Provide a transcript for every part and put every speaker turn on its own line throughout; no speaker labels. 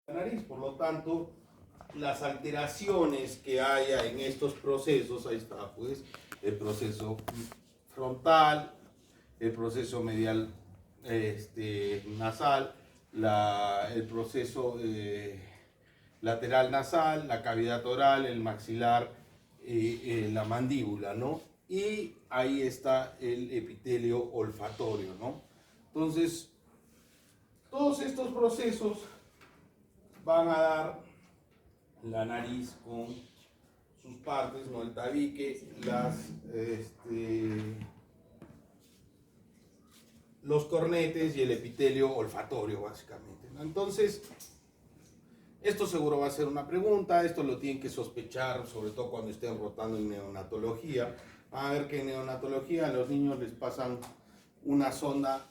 la nariz. Por lo tanto, las alteraciones que haya en estos procesos, ahí está, pues, el proceso frontal, el proceso medial nasal, el proceso lateral nasal, la cavidad oral, el maxilar, la mandíbula, ¿no? Y ahí está el epitelio olfatorio, ¿no? Entonces, todos estos procesos van a dar la nariz con sus partes, ¿no? El tabique, los cornetes y el epitelio olfatorio, básicamente, ¿no? Entonces, esto seguro va a ser una pregunta, esto lo tienen que sospechar, sobre todo cuando estén rotando en neonatología. Van a ver que en neonatología a los niños les pasan una sonda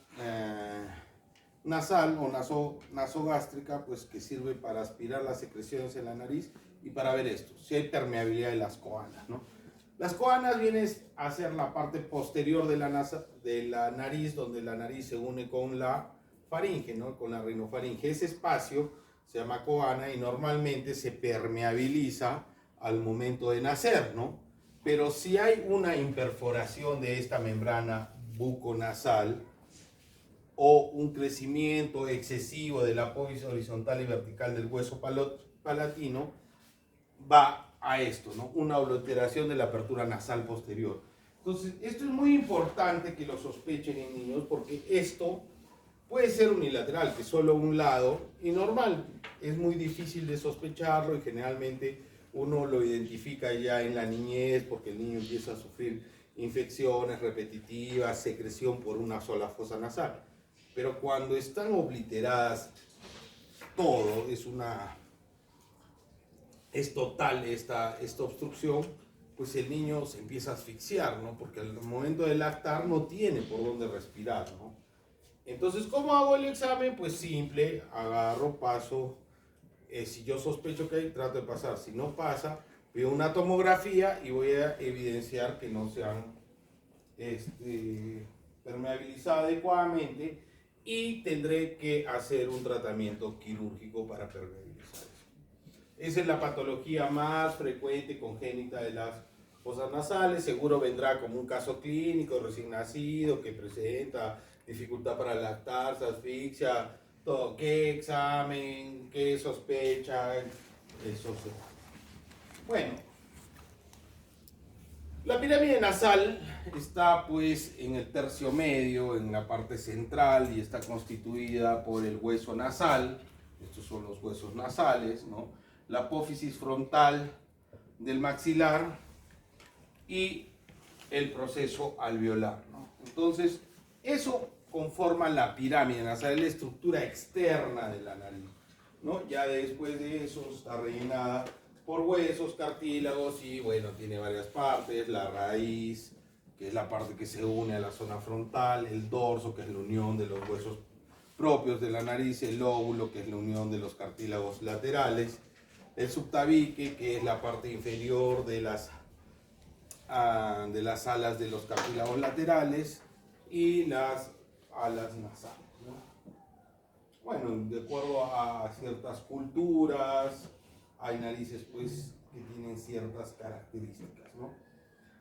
nasal o nasogástrica, pues que sirve para aspirar las secreciones en la nariz y para ver esto, si hay permeabilidad de las coanas, ¿no? Las coanas vienen a ser la parte posterior de la nariz, donde la nariz se une con la faringe, ¿no? Con la rinofaringe. Ese espacio se llama coana y normalmente se permeabiliza al momento de nacer, ¿no? Pero si hay una imperforación de esta membrana buconasal o un crecimiento excesivo de la apófisis horizontal y vertical del hueso palatino, va a esto, ¿no? Una obliteración de la apertura nasal posterior. Entonces, esto es muy importante que lo sospechen en niños porque esto puede ser unilateral, que solo un lado, y normal, es muy difícil de sospecharlo y generalmente uno lo identifica ya en la niñez porque el niño empieza a sufrir infecciones repetitivas, secreción por una sola fosa nasal. Pero cuando están obliteradas todo, es total esta obstrucción, pues el niño se empieza a asfixiar, ¿no? Porque al momento de lactar no tiene por dónde respirar, ¿no? Entonces, ¿cómo hago el examen? Pues simple, agarro, paso, si yo sospecho que hay, trato de pasar. Si no pasa, veo una tomografía y voy a evidenciar que no se han permeabilizado adecuadamente y tendré que hacer un tratamiento quirúrgico para permeabilizar. Esa es la patología más frecuente congénita de las fosas nasales. Seguro vendrá como un caso clínico recién nacido que presenta dificultad para lactarse, asfixia, todo. ¿Qué examen? ¿Qué sospecha? Eso se da. Bueno, la pirámide nasal está pues en el tercio medio, en la parte central, y está constituida por el hueso nasal. Estos son los huesos nasales, ¿no? La apófisis frontal del maxilar y el proceso alveolar, ¿no? Entonces, eso conforma la pirámide nasal, es la estructura externa de la nariz, ¿no? Ya después de eso está rellenada por huesos, cartílagos y bueno, tiene varias partes, la raíz, que es la parte que se une a la zona frontal, el dorso, que es la unión de los huesos propios de la nariz, el lóbulo, que es la unión de los cartílagos laterales, el subtabique, que es la parte inferior de las alas de los cartílagos laterales y las alas nasales, ¿no? Bueno, de acuerdo a ciertas culturas, hay narices pues que tienen ciertas características, ¿no?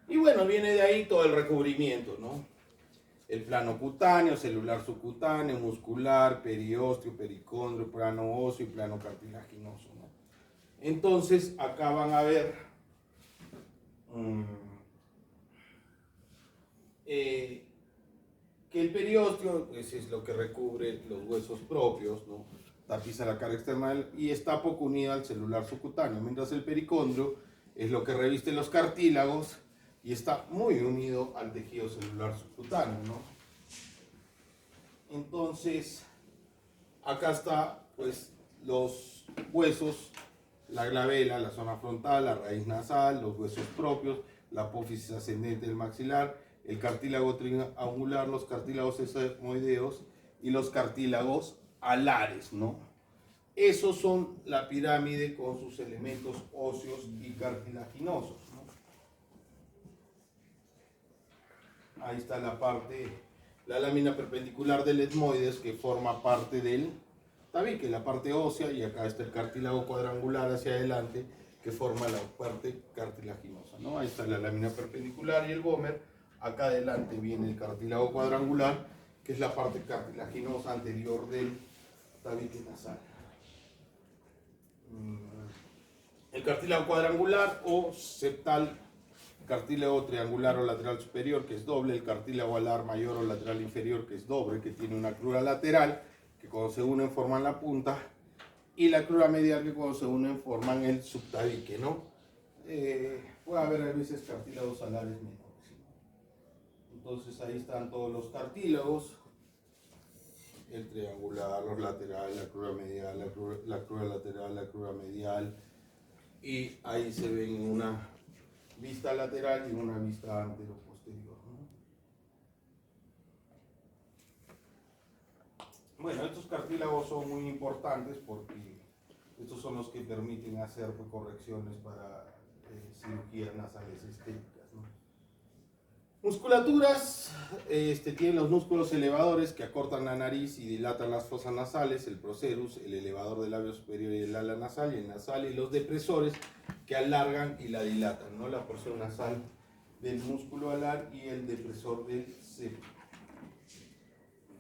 Y bueno, viene de ahí todo el recubrimiento, ¿no? El plano cutáneo, celular subcutáneo, muscular, periósteo, pericondrio, plano óseo y plano cartilaginoso, ¿no? Entonces, acá van a ver que el periósteo pues, es lo que recubre los huesos propios, ¿no? Tapiza la cara externa y está poco unida al celular subcutáneo, mientras el pericondrio es lo que reviste los cartílagos y está muy unido al tejido celular subcutáneo, ¿no? Entonces, acá está pues los huesos, la glabela, la zona frontal, la raíz nasal, los huesos propios, la apófisis ascendente del maxilar, el cartílago triangular, los cartílagos sesamoideos y los cartílagos alares, ¿no? Esos son la pirámide con sus elementos óseos y cartilaginosos, ¿no? Ahí está la lámina perpendicular del etmoides que forma parte del tabique, la parte ósea, y acá está el cartílago cuadrangular hacia adelante que forma la parte cartilaginosa, ¿no? Ahí está la lámina perpendicular y el vómer. Acá adelante viene el cartílago cuadrangular, que es la parte cartilaginosa anterior del tabique nasal. El cartílago cuadrangular o septal, cartílago triangular o lateral superior, que es doble, el cartílago alar mayor o lateral inferior, que es doble, que tiene una crura lateral, que cuando se unen forman la punta, y la crura medial, que cuando se unen forman el subtabique, ¿no? Puede haber a veces cartílagos alares menores, ¿no? Entonces ahí están todos los cartílagos, el triangular, los laterales, la crura medial, la crura lateral, la crura medial, y ahí se ven una vista lateral y una vista antero-posterior, ¿no? Bueno, estos cartílagos son muy importantes porque estos son los que permiten hacer correcciones para cirugías nasales estéticas, ¿no? Musculaturas, tienen los músculos elevadores que acortan la nariz y dilatan las fosas nasales, el procerus, el elevador del labio superior y el ala nasal, y el nasal, y los depresores que alargan y la dilatan, ¿no? La porción nasal del músculo alar y el depresor del cepo.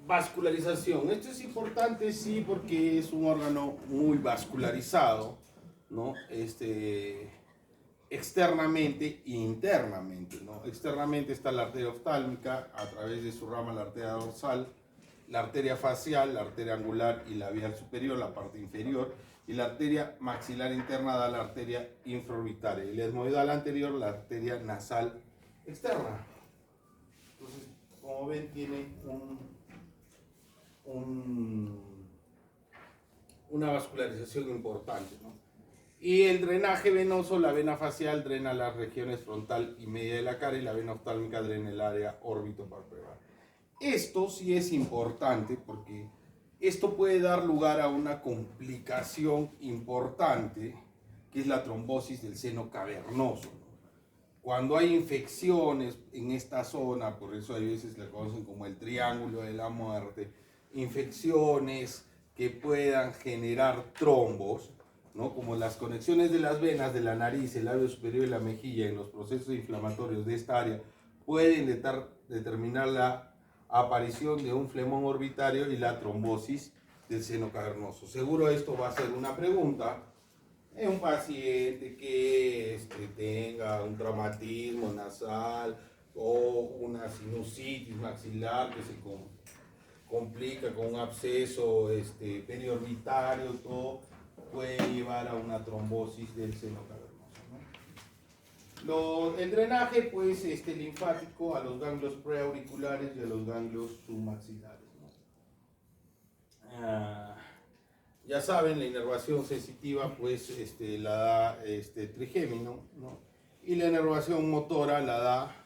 Vascularización. Esto es importante, sí, porque es un órgano muy vascularizado, ¿no? Externamente e internamente, ¿no? Externamente está la arteria oftálmica, a través de su rama la arteria dorsal, la arteria facial, la arteria angular y labial superior, la parte inferior, y la arteria maxilar interna da la arteria infraorbitaria, y la esmoidal anterior la arteria nasal externa. Entonces, como ven, tiene una vascularización importante, ¿no? Y el drenaje venoso, la vena facial drena las regiones frontal y media de la cara, y la vena oftálmica drena el área órbito-palpebral. Esto sí es importante porque esto puede dar lugar a una complicación importante, que es la trombosis del seno cavernoso, ¿no? Cuando hay infecciones en esta zona, por eso a veces la conocen como el triángulo de la muerte, infecciones que puedan generar trombos, ¿no? Como las conexiones de las venas de la nariz, el labio superior y la mejilla en los procesos inflamatorios de esta área pueden determinar la aparición de un flemón orbitario y la trombosis del seno cavernoso. Seguro esto va a ser una pregunta en un paciente que tenga un traumatismo nasal o una sinusitis maxilar que se complica con un absceso periorbitario, todo puede llevar a una trombosis del seno cavernoso, ¿no? El drenaje, pues, linfático a los ganglios preauriculares y a los ganglios submaxilares, ¿no? Ya saben, la inervación sensitiva, pues, la da trigémino, ¿no? Y la inervación motora la da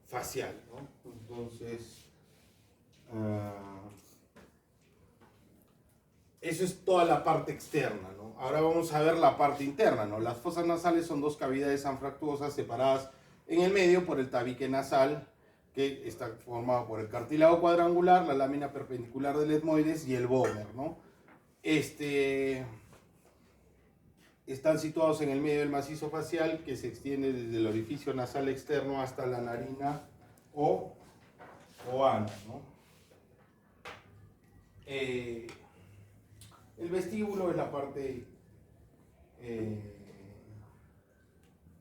facial, ¿no? Entonces, eso es toda la parte externa, ¿no? Ahora vamos a ver la parte interna, ¿no? Las fosas nasales son dos cavidades anfractuosas separadas en el medio por el tabique nasal, que está formado por el cartílago cuadrangular, la lámina perpendicular del etmoides y el vómer, ¿no? Están situados en el medio del macizo facial, que se extiende desde el orificio nasal externo hasta la narina o ano, ¿no? El vestíbulo es la parte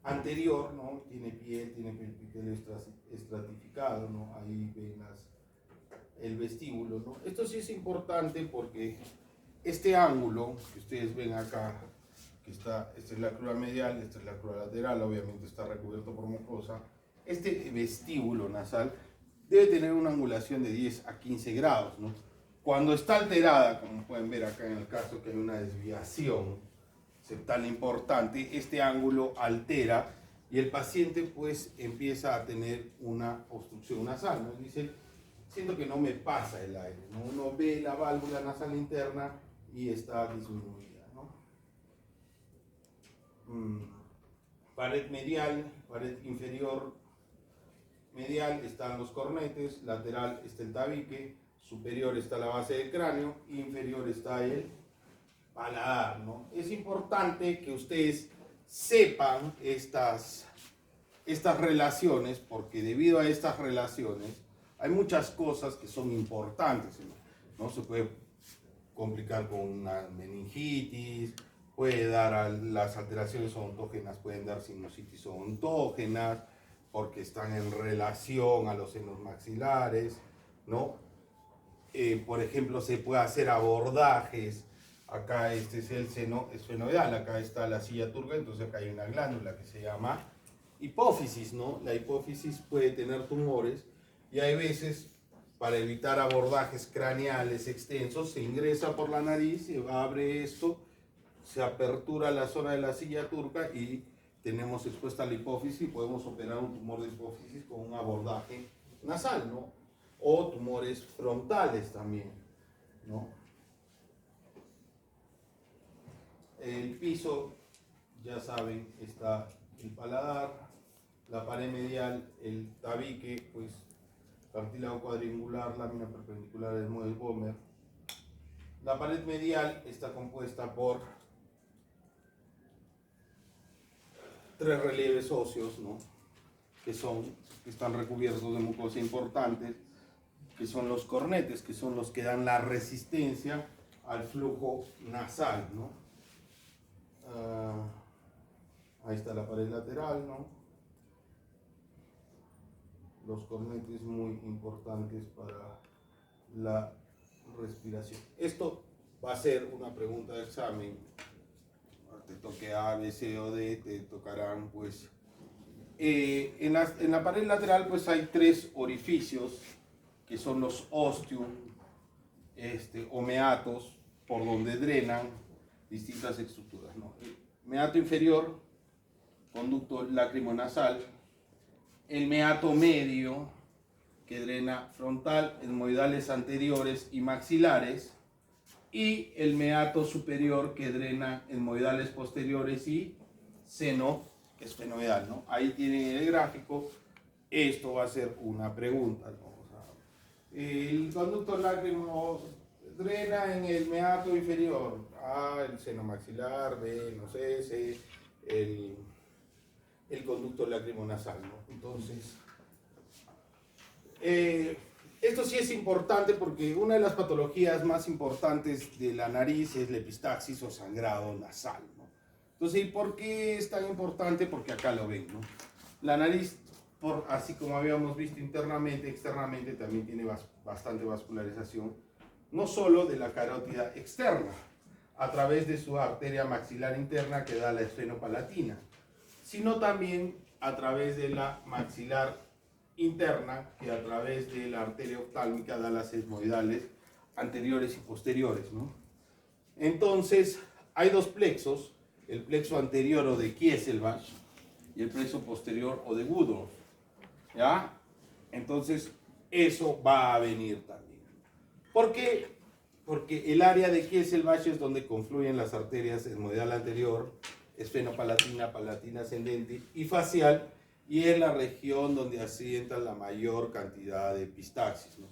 anterior, ¿no? Tiene piel, tiene epitelio estratificado, ¿no? Ahí ven el vestíbulo, ¿no? Esto sí es importante porque este ángulo que ustedes ven acá, esta es la crura medial, esta es la crura lateral, obviamente está recubierto por mucosa. Este vestíbulo nasal debe tener una angulación de 10 a 15 grados, ¿no? Cuando está alterada, como pueden ver acá en el caso que hay una desviación septal importante, este ángulo altera y el paciente pues empieza a tener una obstrucción nasal, ¿no? Dice, siento que no me pasa el aire, ¿no? Uno ve la válvula nasal interna y está disminuida, ¿no? Pared medial, pared inferior medial están los lateral está el tabique, superior está la base del cráneo, inferior está el paladar, ¿no? Es importante que ustedes sepan estas relaciones, porque debido a estas relaciones hay muchas cosas que son importantes, ¿no? Se puede complicar con una meningitis, puede dar las alteraciones odontógenas, pueden dar sinusitis odontógenas, porque están en relación a los senos maxilares, ¿no? Por ejemplo, se puede hacer abordajes. Acá este es el seno esfenoidal, acá está la silla turca, entonces acá hay una glándula que se llama hipófisis, ¿no? La hipófisis puede tener tumores y hay veces, para evitar abordajes craneales extensos, se ingresa por la nariz, se abre esto, se apertura la zona de la silla turca y tenemos expuesta la hipófisis y podemos operar un tumor de hipófisis con un abordaje nasal, ¿no? O tumores frontales también, ¿no? El piso, ya saben, está el paladar, la pared medial, el tabique, pues cartílago cuadrangular, lámina perpendicular del Moebius Böhmer. La pared medial está compuesta por 3 relieves óseos, ¿no? que están recubiertos de mucosa importantes, que son los cornetes, que son los que dan la resistencia al flujo nasal, ¿no? Ahí está la pared lateral, ¿no? Los cornetes muy importantes para la respiración. Esto va a ser una pregunta de examen. Te toque A, B, C o D, te tocarán pues... en la pared lateral pues hay 3 orificios que son los ostium o meatos, por donde drenan distintas estructuras, ¿no? El meato inferior, conducto lacrimonasal, el meato medio, que drena frontal, etmoidales anteriores y maxilares, y el meato superior, que drena etmoidales posteriores y seno esfenoidal, ¿no? Ahí tienen el gráfico. Esto va a ser una pregunta, ¿no? O sea, el conducto lácrimo drena en el meato inferior, A, el seno maxilar, B, no sé, C, el conducto lacrimonasal, ¿no? Entonces, esto sí es importante porque una de las patologías más importantes de la nariz es la epistaxis o sangrado nasal, ¿no? Entonces, ¿y por qué es tan importante? Porque acá lo ven, ¿no? La nariz, así como habíamos visto internamente, externamente también tiene bastante vascularización, no solo de la carótida externa, a través de su arteria maxilar interna que da la esfenopalatina, sino también a través de la maxilar interna, que a través de la arteria oftálmica da las etmoidales anteriores y posteriores, ¿no? Entonces, hay 2 plexos, el plexo anterior o de Kieselbach y el plexo posterior o de Woodruff, ¿ya? Entonces, eso va a venir también. ¿Por qué? Porque el área de Kieselbach es donde confluyen las arterias etmoidal anterior, esfenopalatina, palatina ascendente y facial, y es la región donde asienta la mayor cantidad de epistaxis, ¿no?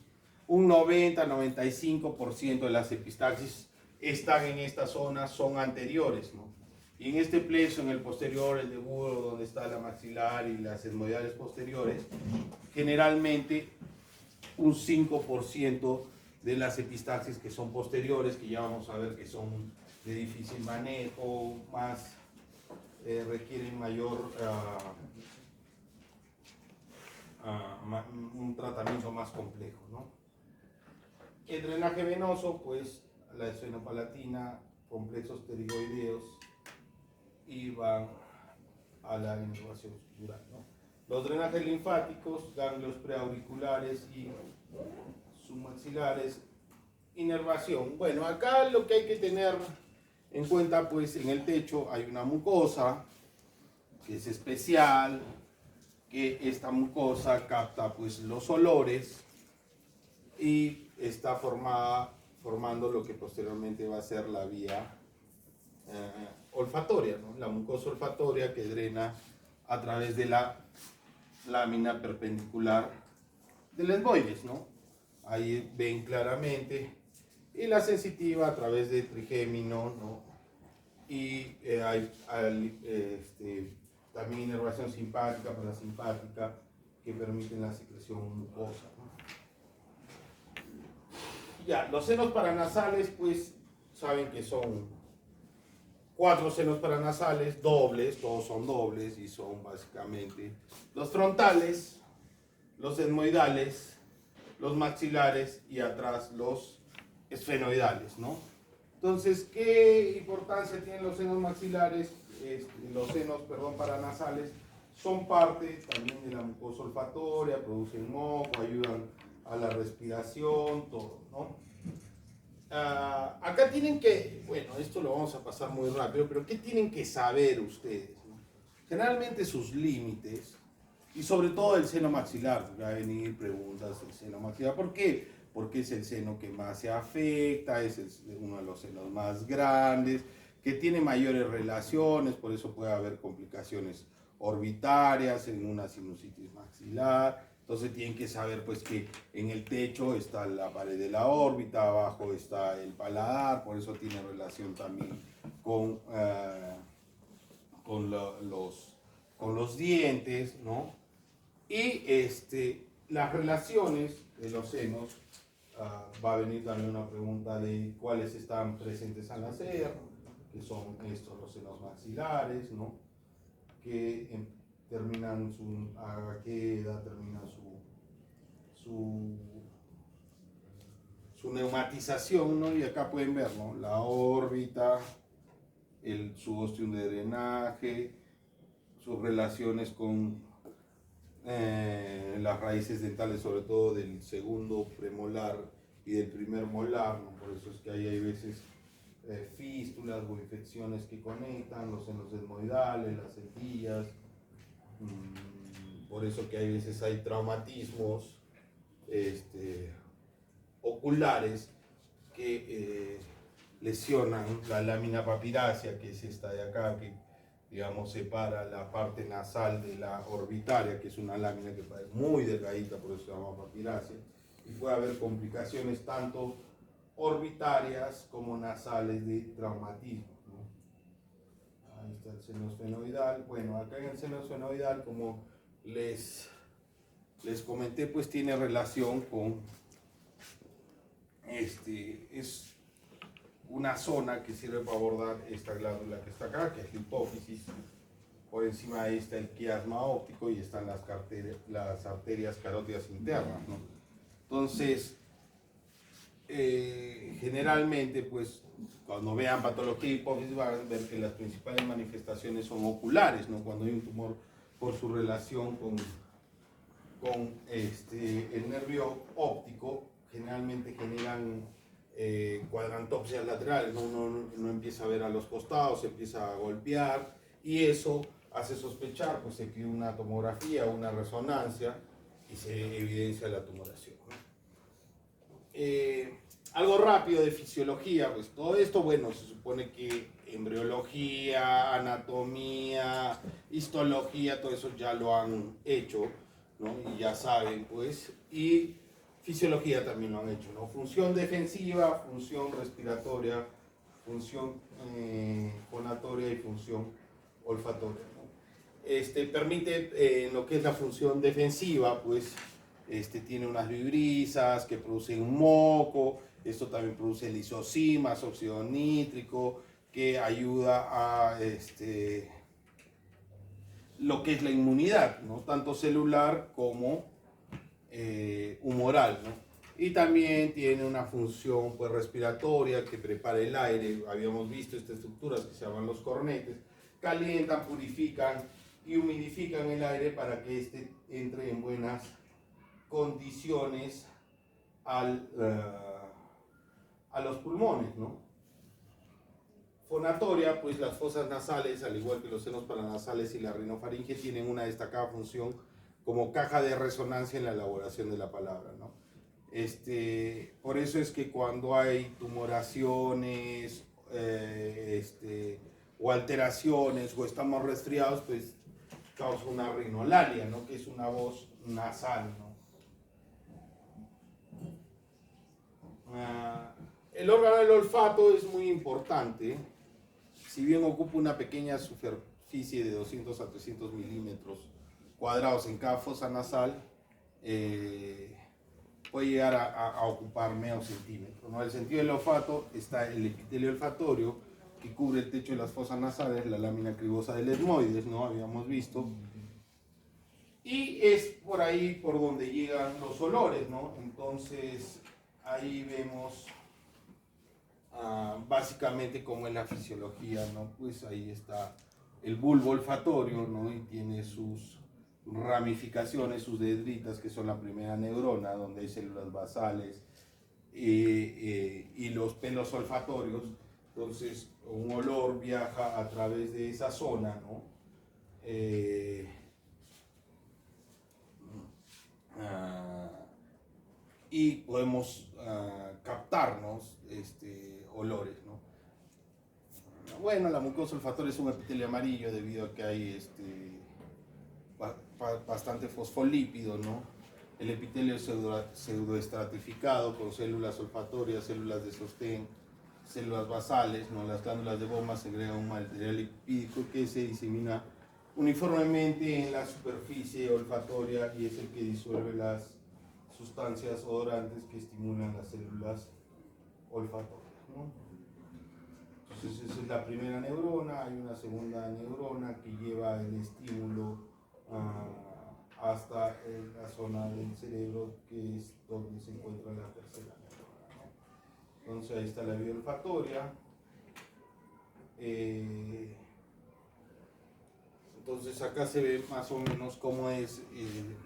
Un 90-95% de las epistaxis están en esta zona, son anteriores, ¿no? Y en este plexo, en el posterior, el de Woodruff, donde está la maxilar y las etmoidales posteriores, generalmente un 5% de las epistaxis que son posteriores, que ya vamos a ver que son de difícil manejo, más requieren mayor un tratamiento más complejo, ¿no? El drenaje venoso, pues la esfenopalatina, complejos pterigoideos, y van a la inervación subdural, ¿no? Los drenajes linfáticos, ganglios preauriculares y submaxilares, inervación. Bueno, acá lo que hay que tener en cuenta, pues en el techo hay una mucosa que es especial, que esta mucosa capta pues los olores y está formando lo que posteriormente va a ser la vía olfatoria, ¿no? La mucosa olfatoria que drena a través de la lámina perpendicular del esmoides, ¿no? Ahí ven claramente y la sensitiva a través de trigémino, ¿no? Y también inervación simpática, parasimpática, que permiten la secreción mucosa, ¿no? Ya, los senos paranasales, pues, saben que son 4 senos paranasales, dobles, todos son dobles, y son básicamente los frontales, los etmoidales, los maxilares, y atrás los esfenoidales, ¿no? Entonces, ¿qué importancia tienen los senos maxilares? Paranasales son parte también de la mucosa olfatoria, producen moco, ayudan a la respiración, todo, ¿no? Acá tienen que, bueno, esto lo vamos a pasar muy rápido, pero ¿qué tienen que saber ustedes, ¿no? Generalmente sus límites, y sobre todo el seno maxilar, porque va a venir preguntas del seno maxilar. ¿Por qué? Porque es el seno que más se afecta, es uno de los senos más grandes, que tiene mayores relaciones, por eso puede haber complicaciones orbitarias en una sinusitis maxilar. Entonces tienen que saber pues que en el techo está la pared de la órbita, abajo está el paladar, por eso tiene relación también con los dientes, ¿no? Y las relaciones de los senos, va a venir también una pregunta de cuáles están presentes al nacer, que son estos los senos maxilares, ¿no? Que terminan a qué edad termina su neumatización, ¿no? Y acá pueden ver, ¿no? La órbita, su ostium de drenaje, sus relaciones con las raíces dentales, sobre todo del segundo premolar y del primer molar, ¿no? Por eso es que hay veces fístulas o infecciones que conectan los senos etmoidales, las encías. Por eso que hay veces hay traumatismos oculares que lesionan la lámina papirácea, que es esta de acá, que digamos separa la parte nasal de la orbitaria, que es una lámina que es muy delgadita, por eso se llama papirácea, y puede haber complicaciones tanto orbitarias como nasales de traumatismo, ¿no? Ahí está el seno esfenoidal. Bueno, acá en el seno esfenoidal, como les comenté, pues tiene relación con es una zona que sirve para abordar esta glándula que está acá, que es la hipófisis. Por encima de esta el quiasma óptico, y están las arterias carótidas internas, ¿no? Entonces, generalmente, pues, cuando vean patología de hipófisis van a ver que las principales manifestaciones son oculares, ¿no? Cuando hay un tumor por su relación con el nervio óptico, generalmente generan cuadrantopsias laterales, ¿no? Uno empieza a ver a los costados, se empieza a golpear, y eso hace sospechar, pues se pide una tomografía, una resonancia, y se evidencia la tumoración, ¿no? Algo rápido de fisiología, pues todo esto, bueno, se supone que embriología, anatomía, histología, todo eso ya lo han hecho, ¿no? Y ya saben, pues, y fisiología también lo han hecho, ¿no? Función defensiva, función respiratoria, función fonatoria y función olfatoria, ¿no? Permite, en lo que es la función defensiva, pues, tiene unas vibrisas que producen un moco. Esto también produce lisosimas, óxido nítrico, que ayuda a lo que es la inmunidad, ¿no? Tanto celular como humoral, ¿no? Y también tiene una función, pues, respiratoria, que prepara el aire. Habíamos visto estas estructuras que se llaman los cornetes. Calientan, purifican y humidifican el aire para que entre en buenas condiciones a los pulmones, ¿no? Fonatoria, pues las fosas nasales, al igual que los senos paranasales y la rinofaringe, tienen una destacada función como caja de resonancia en la elaboración de la palabra, ¿no? Por eso es que cuando hay tumoraciones o alteraciones o estamos resfriados, pues causa una rinolalia, ¿no? Que es una voz nasal, ¿no? el órgano del olfato es muy importante, si bien ocupa una pequeña superficie de 200 a 300 milímetros cuadrados en cada fosa nasal, puede llegar a ocupar medio centímetro, ¿no? El sentido del olfato está el epitelio olfatorio, que cubre el techo de las fosas nasales, la lámina cribosa del etmoides, ¿no? Habíamos visto. Y es por ahí por donde llegan los olores, ¿no? Entonces, ahí vemos básicamente cómo es la fisiología, ¿no? Pues ahí está el bulbo olfatorio, ¿no? Y tiene sus ramificaciones, sus dendritas, que son la primera neurona, donde hay células basales, y los pelos olfatorios. Entonces, un olor viaja a través de esa zona, ¿no? Y podemos captarnos olores, ¿no? Bueno, la mucosa olfatoria es un epitelio amarillo debido a que hay bastante fosfolípido, ¿no? El epitelio es pseudoestratificado con células olfatorias, células de sostén, células basales, ¿no? Las glándulas de Bowman segregan un material lipídico que se disemina uniformemente en la superficie olfatoria y es el que disuelve las sustancias odorantes que estimulan las células olfatorias, ¿no? Entonces esa es la primera neurona, hay una segunda neurona que lleva el estímulo hasta la zona del cerebro que es donde se encuentra la tercera neurona, ¿no? Entonces ahí está la vía olfatoria. Entonces acá se ve más o menos cómo es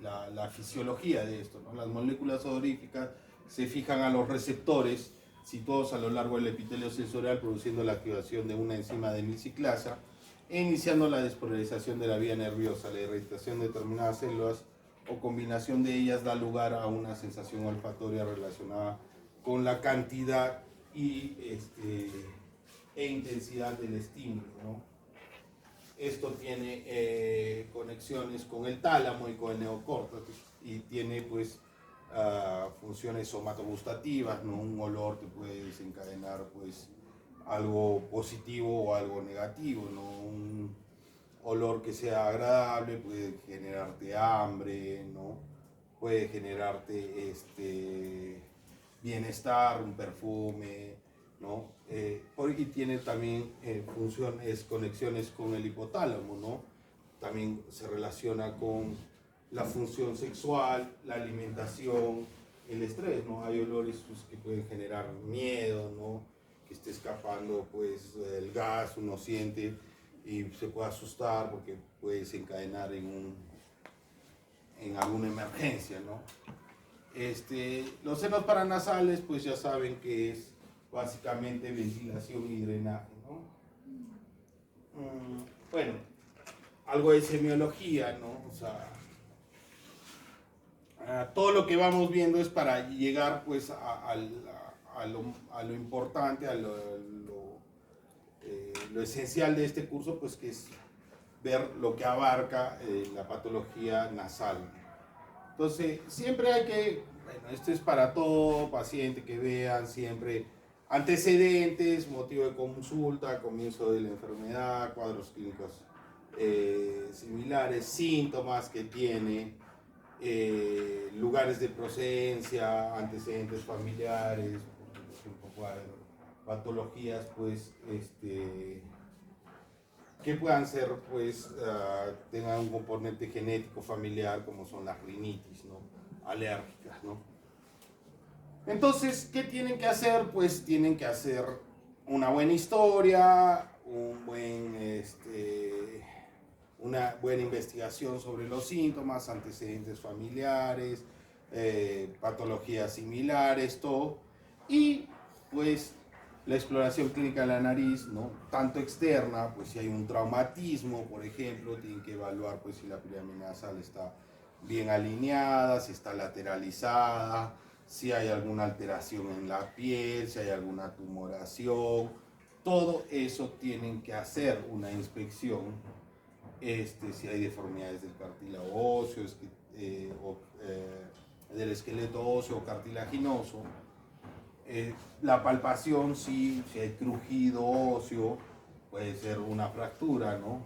la fisiología de esto, ¿no? Las moléculas odoríficas se fijan a los receptores situados a lo largo del epitelio sensorial, produciendo la activación de una enzima de milciclasa e iniciando la despolarización de la vía nerviosa. La irritación de determinadas células o combinación de ellas da lugar a una sensación olfatoria relacionada con la cantidad e intensidad del estímulo, ¿no? Esto tiene conexiones con el tálamo y con el neocórtex y tiene pues funciones somatogustativas, ¿no? Un olor que puede desencadenar pues algo positivo o algo negativo, ¿no? Un olor que sea agradable puede generarte hambre, ¿no? Puede generarte bienestar, un perfume, ¿no? Y tiene también funciones, conexiones con el hipotálamo, ¿no? También se relaciona con la función sexual, la alimentación, el estrés, ¿no? Hay olores pues, que pueden generar miedo, ¿no? Que esté escapando pues el gas, uno siente y se puede asustar porque puede desencadenar en alguna emergencia, ¿no? Los senos paranasales pues ya saben que es básicamente ventilación y drenaje, ¿no? Bueno, algo de semiología, ¿no? O sea, todo lo que vamos viendo es para llegar pues a lo importante, a lo esencial de este curso, pues que es ver lo que abarca la patología nasal. Entonces, siempre hay que, bueno, esto es para todo paciente que vean siempre antecedentes, motivo de consulta, comienzo de la enfermedad, cuadros clínicos similares, síntomas que tiene, lugares de procedencia, antecedentes familiares, por ejemplo, patologías, pues, que puedan ser, pues, tengan un componente genético familiar, como son las rinitis, ¿no? Alérgicas, ¿no? Entonces, ¿qué tienen que hacer? Pues tienen que hacer una buena historia, una buena investigación sobre los síntomas, antecedentes familiares, patologías similares, todo. Y pues la exploración clínica de la nariz, ¿no? Tanto externa, pues si hay un traumatismo, por ejemplo, tienen que evaluar pues si la pirámide nasal está bien alineada, si está lateralizada, si hay alguna alteración en la piel, si hay alguna tumoración. Todo eso tienen que hacer una inspección, si hay deformidades del cartílago óseo, del esqueleto óseo o cartilaginoso. La palpación, sí, si hay crujido óseo, puede ser una fractura, ¿no?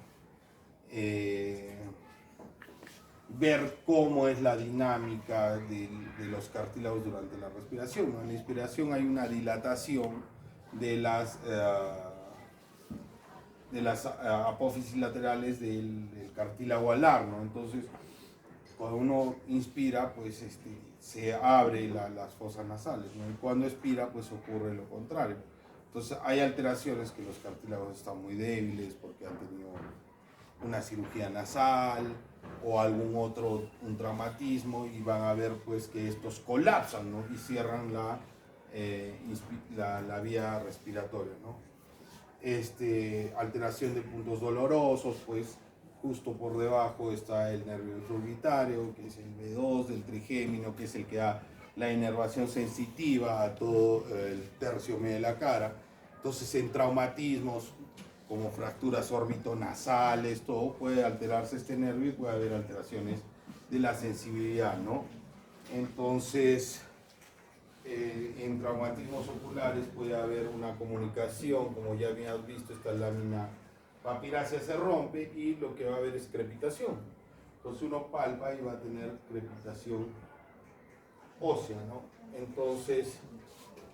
Ver cómo es la dinámica de los cartílagos durante la respiración, ¿no? En la inspiración hay una dilatación de las apófisis laterales del cartílago alar, ¿no? Entonces, cuando uno inspira, pues se abre las fosas nasales, ¿no? Y cuando expira, pues ocurre lo contrario. Entonces, hay alteraciones que los cartílagos están muy débiles porque han tenido una cirugía nasal o un traumatismo, y van a ver pues que estos colapsan, ¿no? Y cierran la vía respiratoria, ¿no? Alteración de puntos dolorosos, pues justo por debajo está el nervio intraorbitario, que es el B2 del trigémino, que es el que da la inervación sensitiva a todo el tercio medio de la cara. Entonces, en traumatismos como fracturas orbitonasales, todo puede alterarse este nervio y puede haber alteraciones de la sensibilidad, ¿no? Entonces, en traumatismos oculares puede haber una comunicación, como ya habías visto, esta lámina papirácea se rompe y lo que va a haber es crepitación. Entonces uno palpa y va a tener crepitación ósea, ¿no? Entonces,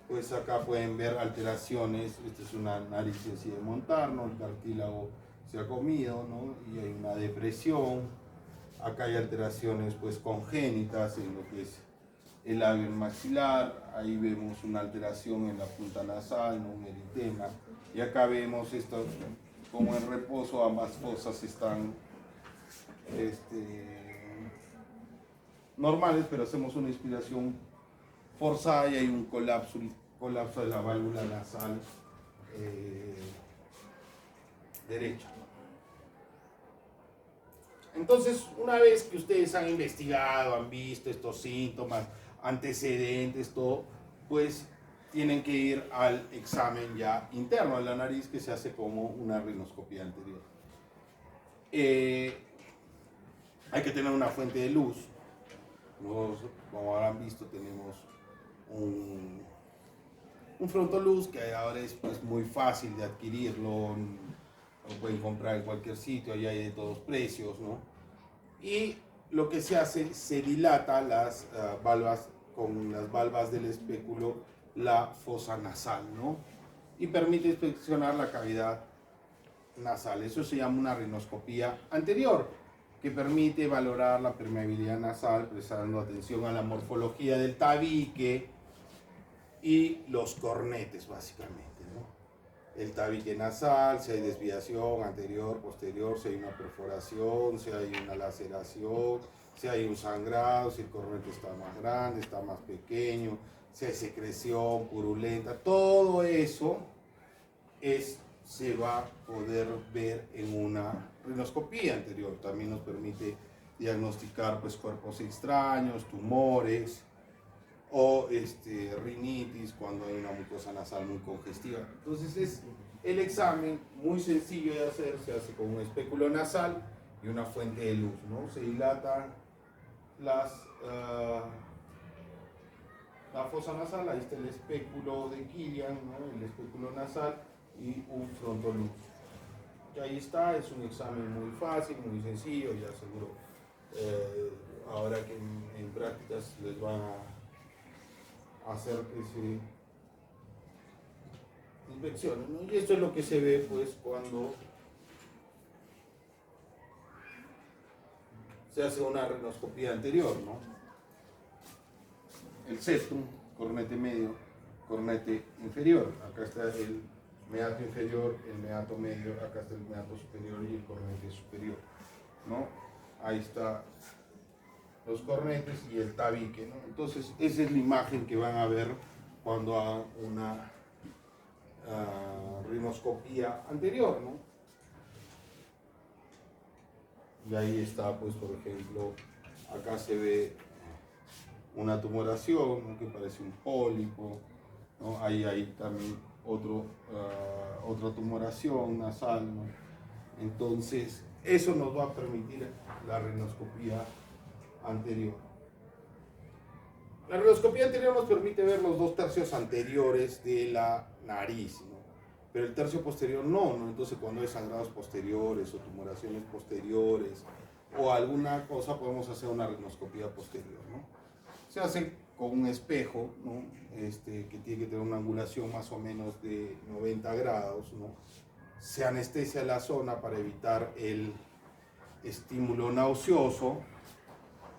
pues acá pueden ver alteraciones. Esta es una nariz sencilla de montar, ¿no? El cartílago se ha comido, ¿no? Y hay una depresión. Acá hay alteraciones pues congénitas en lo que es el labio maxilar. Ahí vemos una alteración en la punta nasal, ¿no? Un eritema. Y acá vemos esto como en reposo, ambas fosas están normales, pero hacemos una inspiración forzada y hay un colapso de la válvula nasal derecha. Entonces, una vez que ustedes han investigado, han visto estos síntomas, antecedentes, todo, pues tienen que ir al examen ya interno de la nariz, que se hace como una rinoscopía anterior. Hay que tener una fuente de luz. Nosotros, como habrán visto, tenemos un frontoluz que ahora es pues muy fácil de adquirirlo, lo pueden comprar en cualquier sitio, y hay de todos precios, ¿no? Y lo que se hace, se dilata las valvas, con las valvas del espéculo, la fosa nasal, ¿no? Y permite inspeccionar la cavidad nasal. Eso se llama una rinoscopía anterior, que permite valorar la permeabilidad nasal, prestando atención a la morfología del tabique y los cornetes, básicamente, ¿no? El tabique nasal, si hay desviación anterior, posterior, si hay una perforación, si hay una laceración, si hay un sangrado, si el cornete está más grande, está más pequeño, si hay secreción purulenta. Todo eso se va a poder ver en una rinoscopía anterior. También nos permite diagnosticar pues cuerpos extraños, tumores o rinitis cuando hay una mucosa nasal muy congestiva. Entonces es el examen muy sencillo de hacer, se hace con un espéculo nasal y una fuente de luz, ¿no? Se dilata la fosa nasal, ahí está el espéculo de Killian, ¿no? El espéculo nasal y un frontoluz. Y ahí está, es un examen muy fácil, muy sencillo, ya seguro ahora que en prácticas les van a hacer que se inspeccionen, ¿no? Y esto es lo que se ve pues cuando se hace una rinoscopía anterior, ¿no? El septum, cornete medio, cornete inferior. Acá está el meato inferior, el meato medio, acá está el meato superior y el cornete superior, ¿no? Ahí está los cornetes y el tabique, ¿no? Entonces, esa es la imagen que van a ver cuando hagan una rinoscopía anterior, ¿no? Y ahí está, pues, por ejemplo, acá se ve una tumoración, ¿no? Que parece un pólipo, ¿no? Ahí hay también otra tumoración nasal, ¿no? Entonces, eso nos va a permitir la rinoscopía anterior. La rinoscopía anterior nos permite ver los 2 tercios anteriores de la nariz, ¿no? Pero el tercio posterior no, ¿no? Entonces cuando hay sangrados posteriores o tumoraciones posteriores o alguna cosa, podemos hacer una rinoscopía posterior, ¿no? Se hace con un espejo, ¿no? Que tiene que tener una angulación más o menos de 90 grados, ¿no? Se anestesia la zona para evitar el estímulo nauseoso.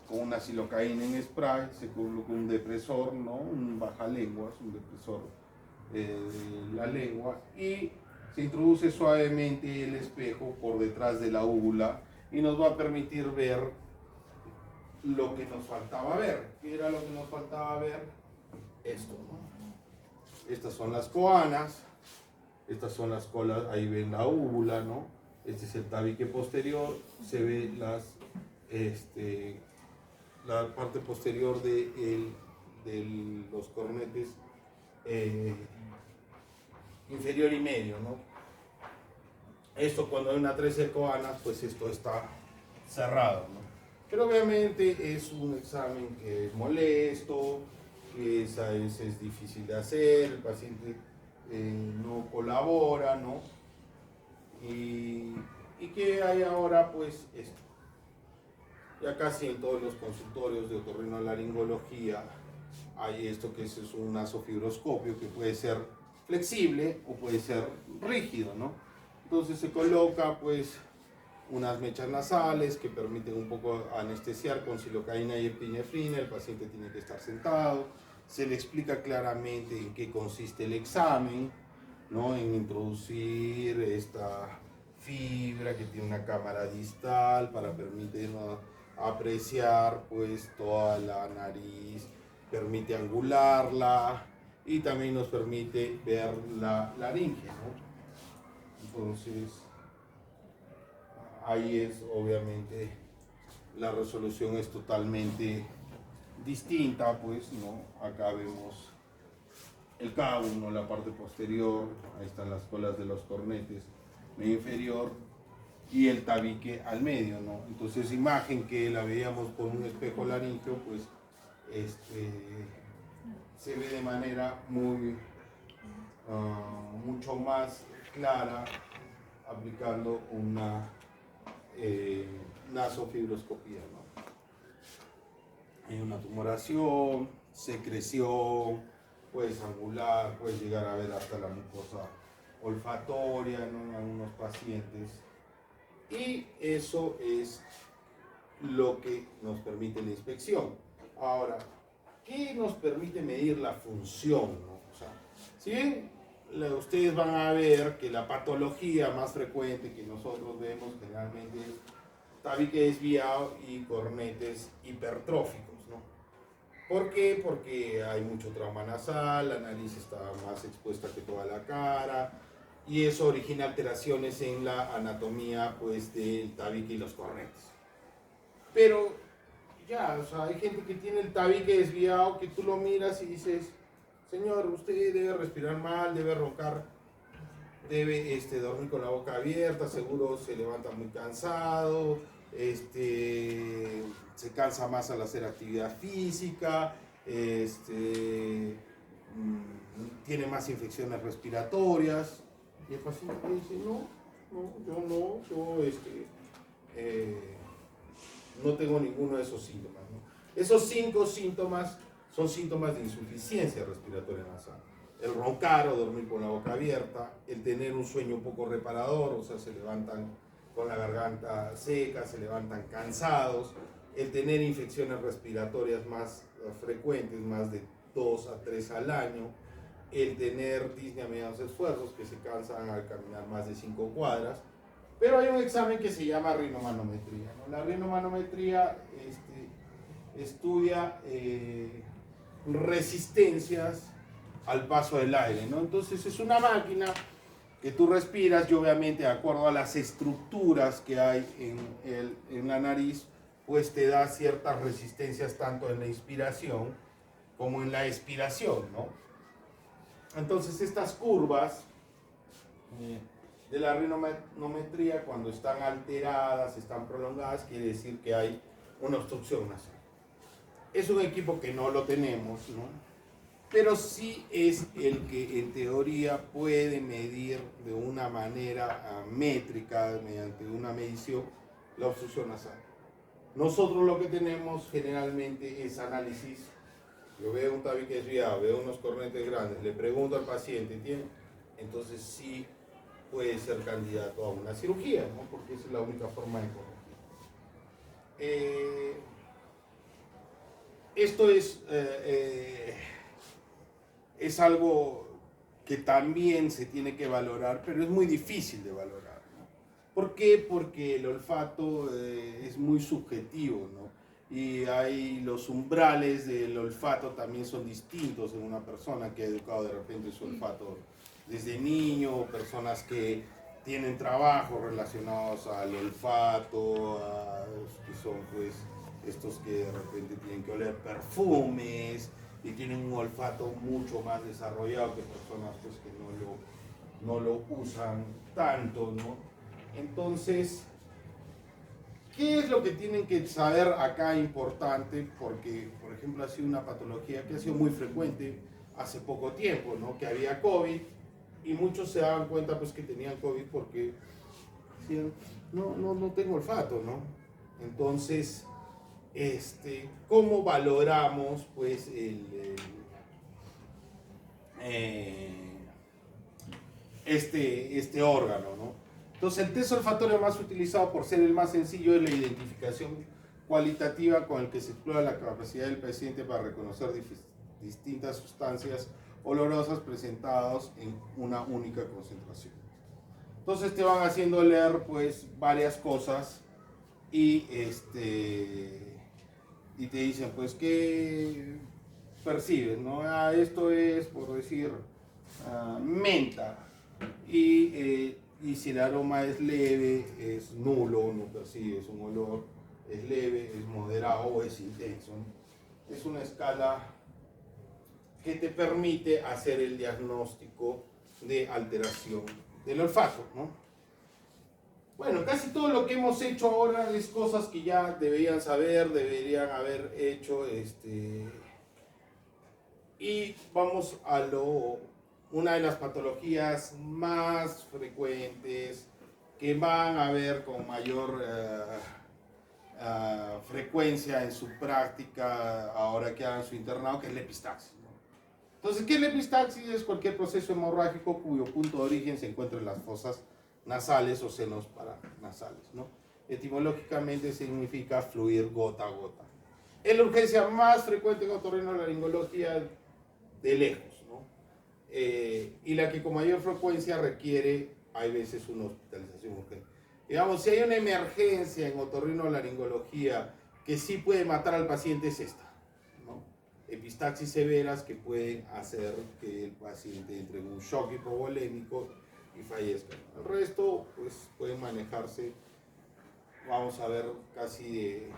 Con una silocaína en spray, se coloca un depresor, ¿no? Un bajalenguas, un depresor de la lengua, y se introduce suavemente el espejo por detrás de la úvula y nos va a permitir ver lo que nos faltaba ver. ¿Qué era lo que nos faltaba ver? Esto, ¿no? Estas son las coanas, estas son las colas, ahí ven la úvula, ¿no? Este es el tabique posterior, se ve la parte posterior de los cornetes inferior y medio, ¿no? Esto cuando hay una 13 coanas, pues esto está cerrado, ¿no? Pero obviamente es un examen que es molesto, que a veces es difícil de hacer, el paciente no colabora, ¿no? Y que hay ahora, pues, esto. Ya casi en todos los consultorios de otorrinolaringología hay esto que es un nasofibroscopio que puede ser flexible o puede ser rígido, ¿no? Entonces se coloca pues unas mechas nasales que permiten un poco anestesiar con silocaína y epinefrina. El paciente tiene que estar sentado, se le explica claramente en qué consiste el examen, ¿no? En introducir esta fibra que tiene una cámara distal para permitirnos apreciar pues toda la nariz, permite angularla y también nos permite ver la laringe, ¿no? Entonces ahí es obviamente la resolución es totalmente distinta, pues, ¿no? Acá vemos el K1, la parte posterior, ahí están las colas de los cornetes, medio inferior, y el tabique al medio, ¿no? Entonces, imagen que la veíamos con un espejo laríngeo, pues, se ve de manera mucho más clara aplicando una nasofibroscopía, ¿no? Hay una tumoración, secreción, puedes angular, puedes llegar a ver hasta la mucosa olfatoria, ¿no? En algunos pacientes. Y eso es lo que nos permite la inspección. Ahora, ¿qué nos permite medir la función, ¿no? O sea, si bien ustedes van a ver que la patología más frecuente que nosotros vemos generalmente es tabique desviado y cornetes hipertróficos, ¿no? ¿Por qué? Porque hay mucho trauma nasal, la nariz está más expuesta que toda la cara, y eso origina alteraciones en la anatomía pues, del tabique y los cornetes. Pero ya, o sea, hay gente que tiene el tabique desviado que tú lo miras y dices, señor, usted debe respirar mal, debe roncar, debe dormir con la boca abierta, seguro se levanta muy cansado, se cansa más al hacer actividad física, tiene más infecciones respiratorias. Y el paciente dice, no, no tengo ninguno de esos síntomas, ¿no? Esos 5 síntomas son síntomas de insuficiencia respiratoria nasal. El roncar o dormir con la boca abierta, el tener un sueño un poco reparador, o sea, se levantan con la garganta seca, se levantan cansados, el tener infecciones respiratorias más frecuentes, más de 2 a 3 al año, el tener disnea a medianos esfuerzos, que se cansan al caminar más de 5 cuadras. Pero hay un examen que se llama rinomanometría, ¿no? La rinomanometría estudia resistencias al paso del aire, ¿no? Entonces es una máquina que tú respiras y obviamente de acuerdo a las estructuras que hay en la nariz, pues te da ciertas resistencias tanto en la inspiración como en la expiración, ¿no? Entonces estas curvas de la rinomanometría, cuando están alteradas, están prolongadas, quiere decir que hay una obstrucción nasal. Es un equipo que no lo tenemos, ¿no? Pero sí es el que en teoría puede medir de una manera métrica, mediante una medición, la obstrucción nasal. Nosotros lo que tenemos generalmente es análisis. Yo veo un tabique desviado, veo unos cornetes grandes, le pregunto al paciente, ¿tiene? Entonces sí puede ser candidato a una cirugía, ¿no? Porque esa es la única forma de corregir. Esto es algo que también se tiene que valorar, pero es muy difícil de valorar, ¿no? ¿Por qué? Porque el olfato es muy subjetivo, ¿no? Y hay los umbrales del olfato también son distintos en una persona que ha educado de repente su olfato desde niño, personas que tienen trabajos relacionados al olfato, que son pues estos que de repente tienen que oler perfumes y tienen un olfato mucho más desarrollado que personas pues que no lo usan tanto, ¿no? Entonces, ¿qué es lo que tienen que saber acá importante? Porque, por ejemplo, ha sido una patología que ha sido muy frecuente hace poco tiempo, ¿no? Que había COVID y muchos se daban cuenta pues que tenían COVID porque decían, no tengo olfato, ¿no? Entonces, ¿cómo valoramos pues este órgano, ¿no? Entonces el test olfatorio más utilizado por ser el más sencillo es la identificación cualitativa con el que se explora la capacidad del paciente para reconocer distintas sustancias olorosas presentadas en una única concentración. Entonces te van haciendo leer pues varias cosas y y te dicen pues qué percibes, ¿no? Esto es por decir menta y si el aroma es leve, es nulo, no percibes un olor, es leve, es moderado o es intenso, ¿no? Es una escala que te permite hacer el diagnóstico de alteración del olfato, ¿no? Bueno, casi todo lo que hemos hecho ahora es cosas que ya deberían saber, deberían haber hecho, y vamos a una de las patologías más frecuentes que van a ver con mayor frecuencia en su práctica ahora que hagan su internado, que es la epistaxis, ¿no? Entonces, ¿qué es la epistaxis? Es cualquier proceso hemorrágico cuyo punto de origen se encuentra en las fosas nasales o senos paranasales, ¿no? Etimológicamente significa fluir gota a gota. Es la urgencia más frecuente en otorrinolaringología de lejos, ¿no? Y la que con mayor frecuencia requiere, hay veces, una hospitalización urgente. Digamos, si hay una emergencia en otorrinolaringología que sí puede matar al paciente, es esta, ¿no? Epistaxis severas que pueden hacer que el paciente entre en un shock hipovolémico y fallezca. El resto, pues, puede manejarse, vamos a ver, casi de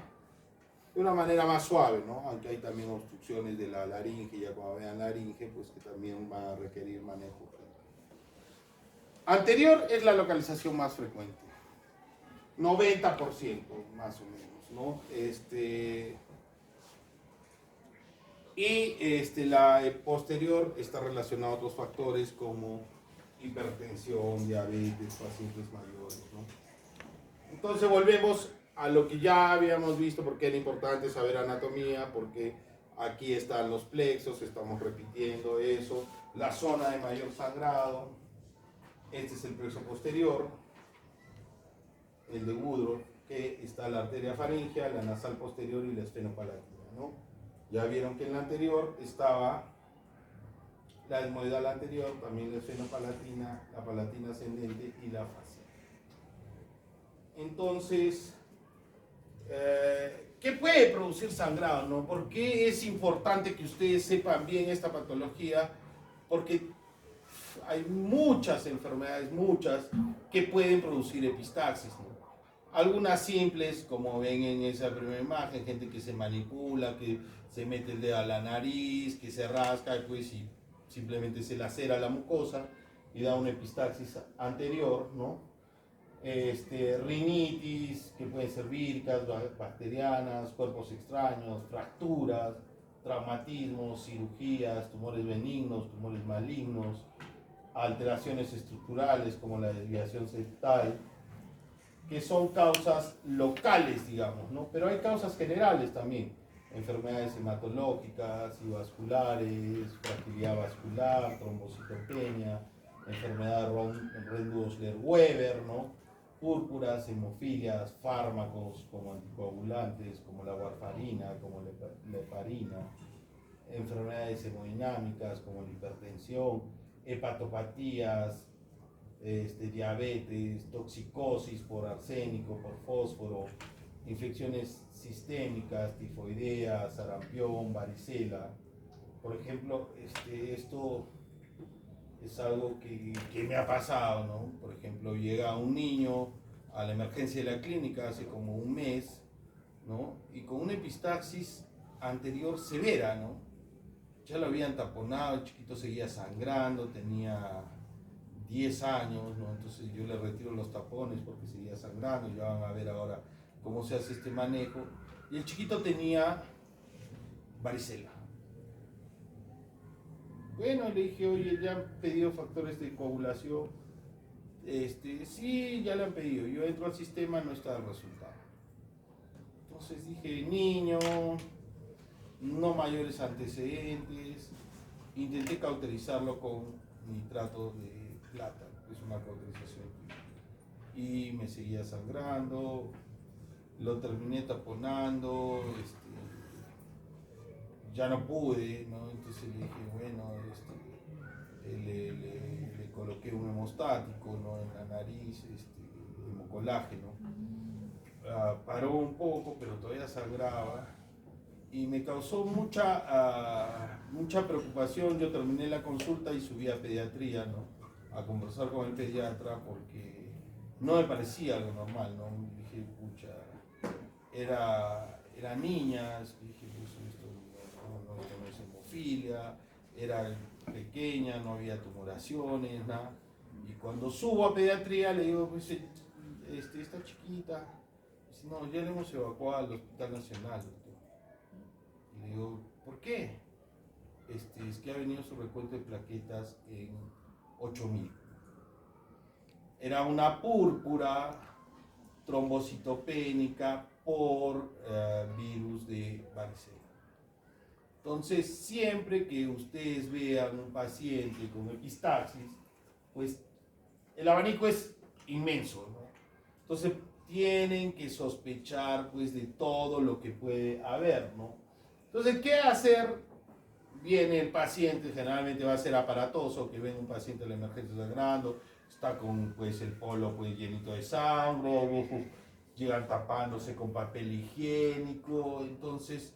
una manera más suave, ¿no? Aunque hay también obstrucciones de la laringe, ya cuando vean laringe, pues que también van a requerir manejo. Anterior es la localización más frecuente, 90% más o menos, ¿no? La posterior está relacionada a otros factores como hipertensión, diabetes, pacientes mayores, ¿no? Entonces volvemos a lo que ya habíamos visto, porque era importante saber anatomía, porque aquí están los plexos, estamos repitiendo eso, la zona de mayor sangrado, este es el plexo posterior, el de Woodruff, que está la arteria faríngea, la nasal posterior y la esfenopalatina, ¿no? Ya vieron que en la anterior estaba la etmoidal anterior, también la esfenopalatina, la palatina ascendente y la facial. Entonces, ¿qué puede producir sangrado, no? ¿Por qué es importante que ustedes sepan bien esta patología? Porque hay muchas enfermedades, que pueden producir epistaxis, ¿no? Algunas simples, como ven en esa primera imagen, gente que se manipula, que se mete el dedo a la nariz, que se rasca, pues, y simplemente se lacera la mucosa y da una epistaxis anterior, ¿no? rinitis, que pueden ser víricas, bacterianas, cuerpos extraños, fracturas, traumatismos, cirugías, tumores benignos, tumores malignos, alteraciones estructurales como la desviación septal, que son causas locales, digamos, ¿no? Pero hay causas generales también, enfermedades hematológicas y vasculares, fragilidad vascular, trombocitopenia, enfermedad Renduosler-Weber, ¿no? Púrpuras, hemofilias, fármacos como anticoagulantes, como la warfarina, como la heparina, enfermedades hemodinámicas como la hipertensión, hepatopatías, diabetes, toxicosis por arsénico, por fósforo, infecciones sistémicas, tifoidea, sarampión, varicela. Por ejemplo, esto es algo que me ha pasado, ¿no? Por ejemplo, llega un niño a la emergencia de la clínica hace como un mes, ¿no? Y con una epistaxis anterior severa, ¿no? Ya lo habían taponado, el chiquito seguía sangrando, tenía 10 años, ¿no? Entonces yo le retiro los tapones porque seguía sangrando, ya van a ver ahora cómo se hace este manejo. Y el chiquito tenía varicela. Bueno, le dije, oye, ¿ya han pedido factores de coagulación? Sí, ya le han pedido. Yo entro al sistema, no está el resultado. Entonces dije, niño, no mayores antecedentes. Intenté cauterizarlo con nitrato de plata, que es una cauterización. Y me seguía sangrando, lo terminé taponando, ya no pude, ¿no? Entonces le dije, bueno, le coloqué un hemostático, ¿no? En la nariz, hemocolágeno. Paró un poco, pero todavía sangraba y me causó mucha preocupación. Yo terminé la consulta y subí a pediatría, ¿no? A conversar con el pediatra porque no me parecía algo normal, ¿no? Dije, pucha, era niña, dije, pues esto no es hemofilia, era pequeña, no había tumoraciones, nada. Y cuando subo a pediatría le digo, pues esta chiquita, dice, no, ya le hemos evacuado al Hospital Nacional, doctor. Y le digo, ¿por qué? Es que ha venido su recuento de plaquetas en 8000. Era una púrpura trombocitopénica por virus de varicela. Entonces, siempre que ustedes vean un paciente con epistaxis, pues el abanico es inmenso, ¿no? Entonces, tienen que sospechar pues de todo lo que puede haber, ¿no? Entonces, ¿qué hacer? Viene el paciente, generalmente va a ser aparatoso, que venga un paciente de la emergencia sangrando, está con pues el polo pues llenito de sangre, a veces llegan tapándose con papel higiénico. Entonces,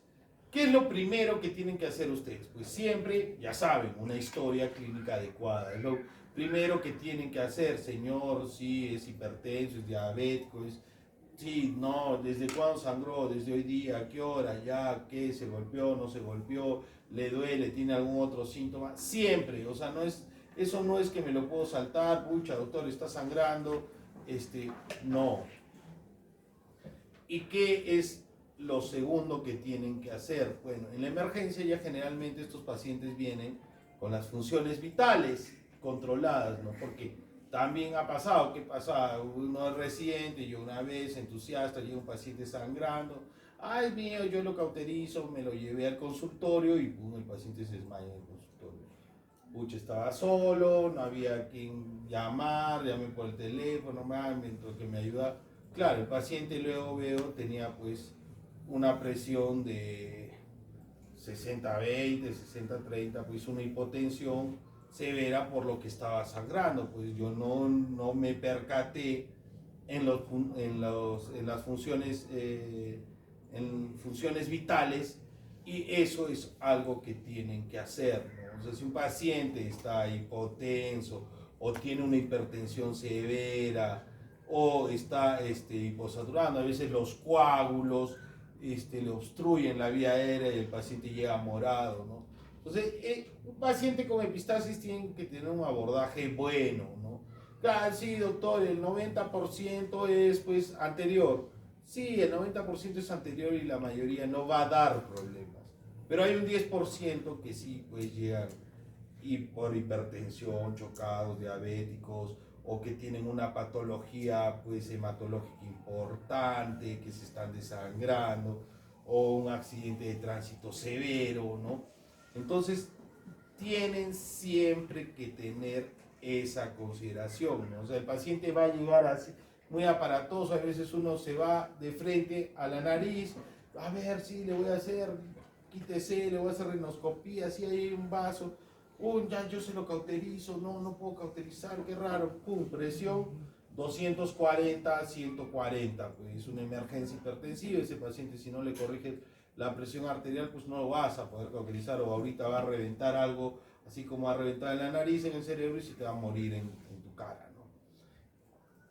¿qué es lo primero que tienen que hacer ustedes? Pues siempre, ya saben, una historia clínica adecuada. Es lo primero que tienen que hacer, señor, si es hipertenso, es diabético, sí, no, ¿desde cuándo sangró? ¿Desde hoy día? ¿A qué hora? ¿Ya? ¿Qué? ¿Se golpeó? ¿No se golpeó? ¿Le duele? ¿Tiene algún otro síntoma? Siempre, o sea, eso no es que me lo puedo saltar, pucha, doctor, está sangrando, no. ¿Y qué es lo segundo que tienen que hacer? Bueno, en la emergencia ya generalmente estos pacientes vienen con las funciones vitales controladas, ¿no? Porque también ha pasado, ¿qué pasa? Uno es residente, yo una vez entusiasta, llega un paciente sangrando, ay mío, yo lo cauterizo, me lo llevé al consultorio y pum, el paciente se desmaya en el consultorio. Pucha, estaba solo, no había quien llamar, llamé por el teléfono, mientras que me ayuda. Claro, el paciente luego veo tenía pues una presión de 60-20, 60-30, pues una hipotensión severa por lo que estaba sangrando. Pues yo no me percaté en las funciones, en funciones vitales, y eso es algo que tienen que hacer, ¿no? O sea, si un paciente está hipotenso o tiene una hipertensión severa o está hiposaturando, a veces los coágulos le obstruyen la vía aérea y el paciente llega morado, ¿no? Entonces, un paciente con epistaxis tiene que tener un abordaje bueno, ¿no? Claro, sí, doctor, el 90% es pues anterior. Sí, el 90% es anterior y la mayoría no va a dar problemas. Pero hay un 10% que sí pues llegan y por hipertensión, chocados, diabéticos o que tienen una patología pues hematológica importante, que se están desangrando o un accidente de tránsito severo, ¿no? Entonces tienen siempre que tener esa consideración, ¿no? O sea, el paciente va a llegar así, muy aparatoso, a veces uno se va de frente a la nariz, a ver si le voy a hacer, quítese, le voy a hacer rinoscopía, si hay un vaso, ya yo se lo cauterizo, no puedo cauterizar, qué raro, pum, presión 240, 140, pues una emergencia hipertensiva, ese paciente si no le corrige la presión arterial, pues no lo vas a poder cauterizar o ahorita va a reventar algo, así como va a reventar en la nariz, en el cerebro y se te va a morir en tu cara, ¿no?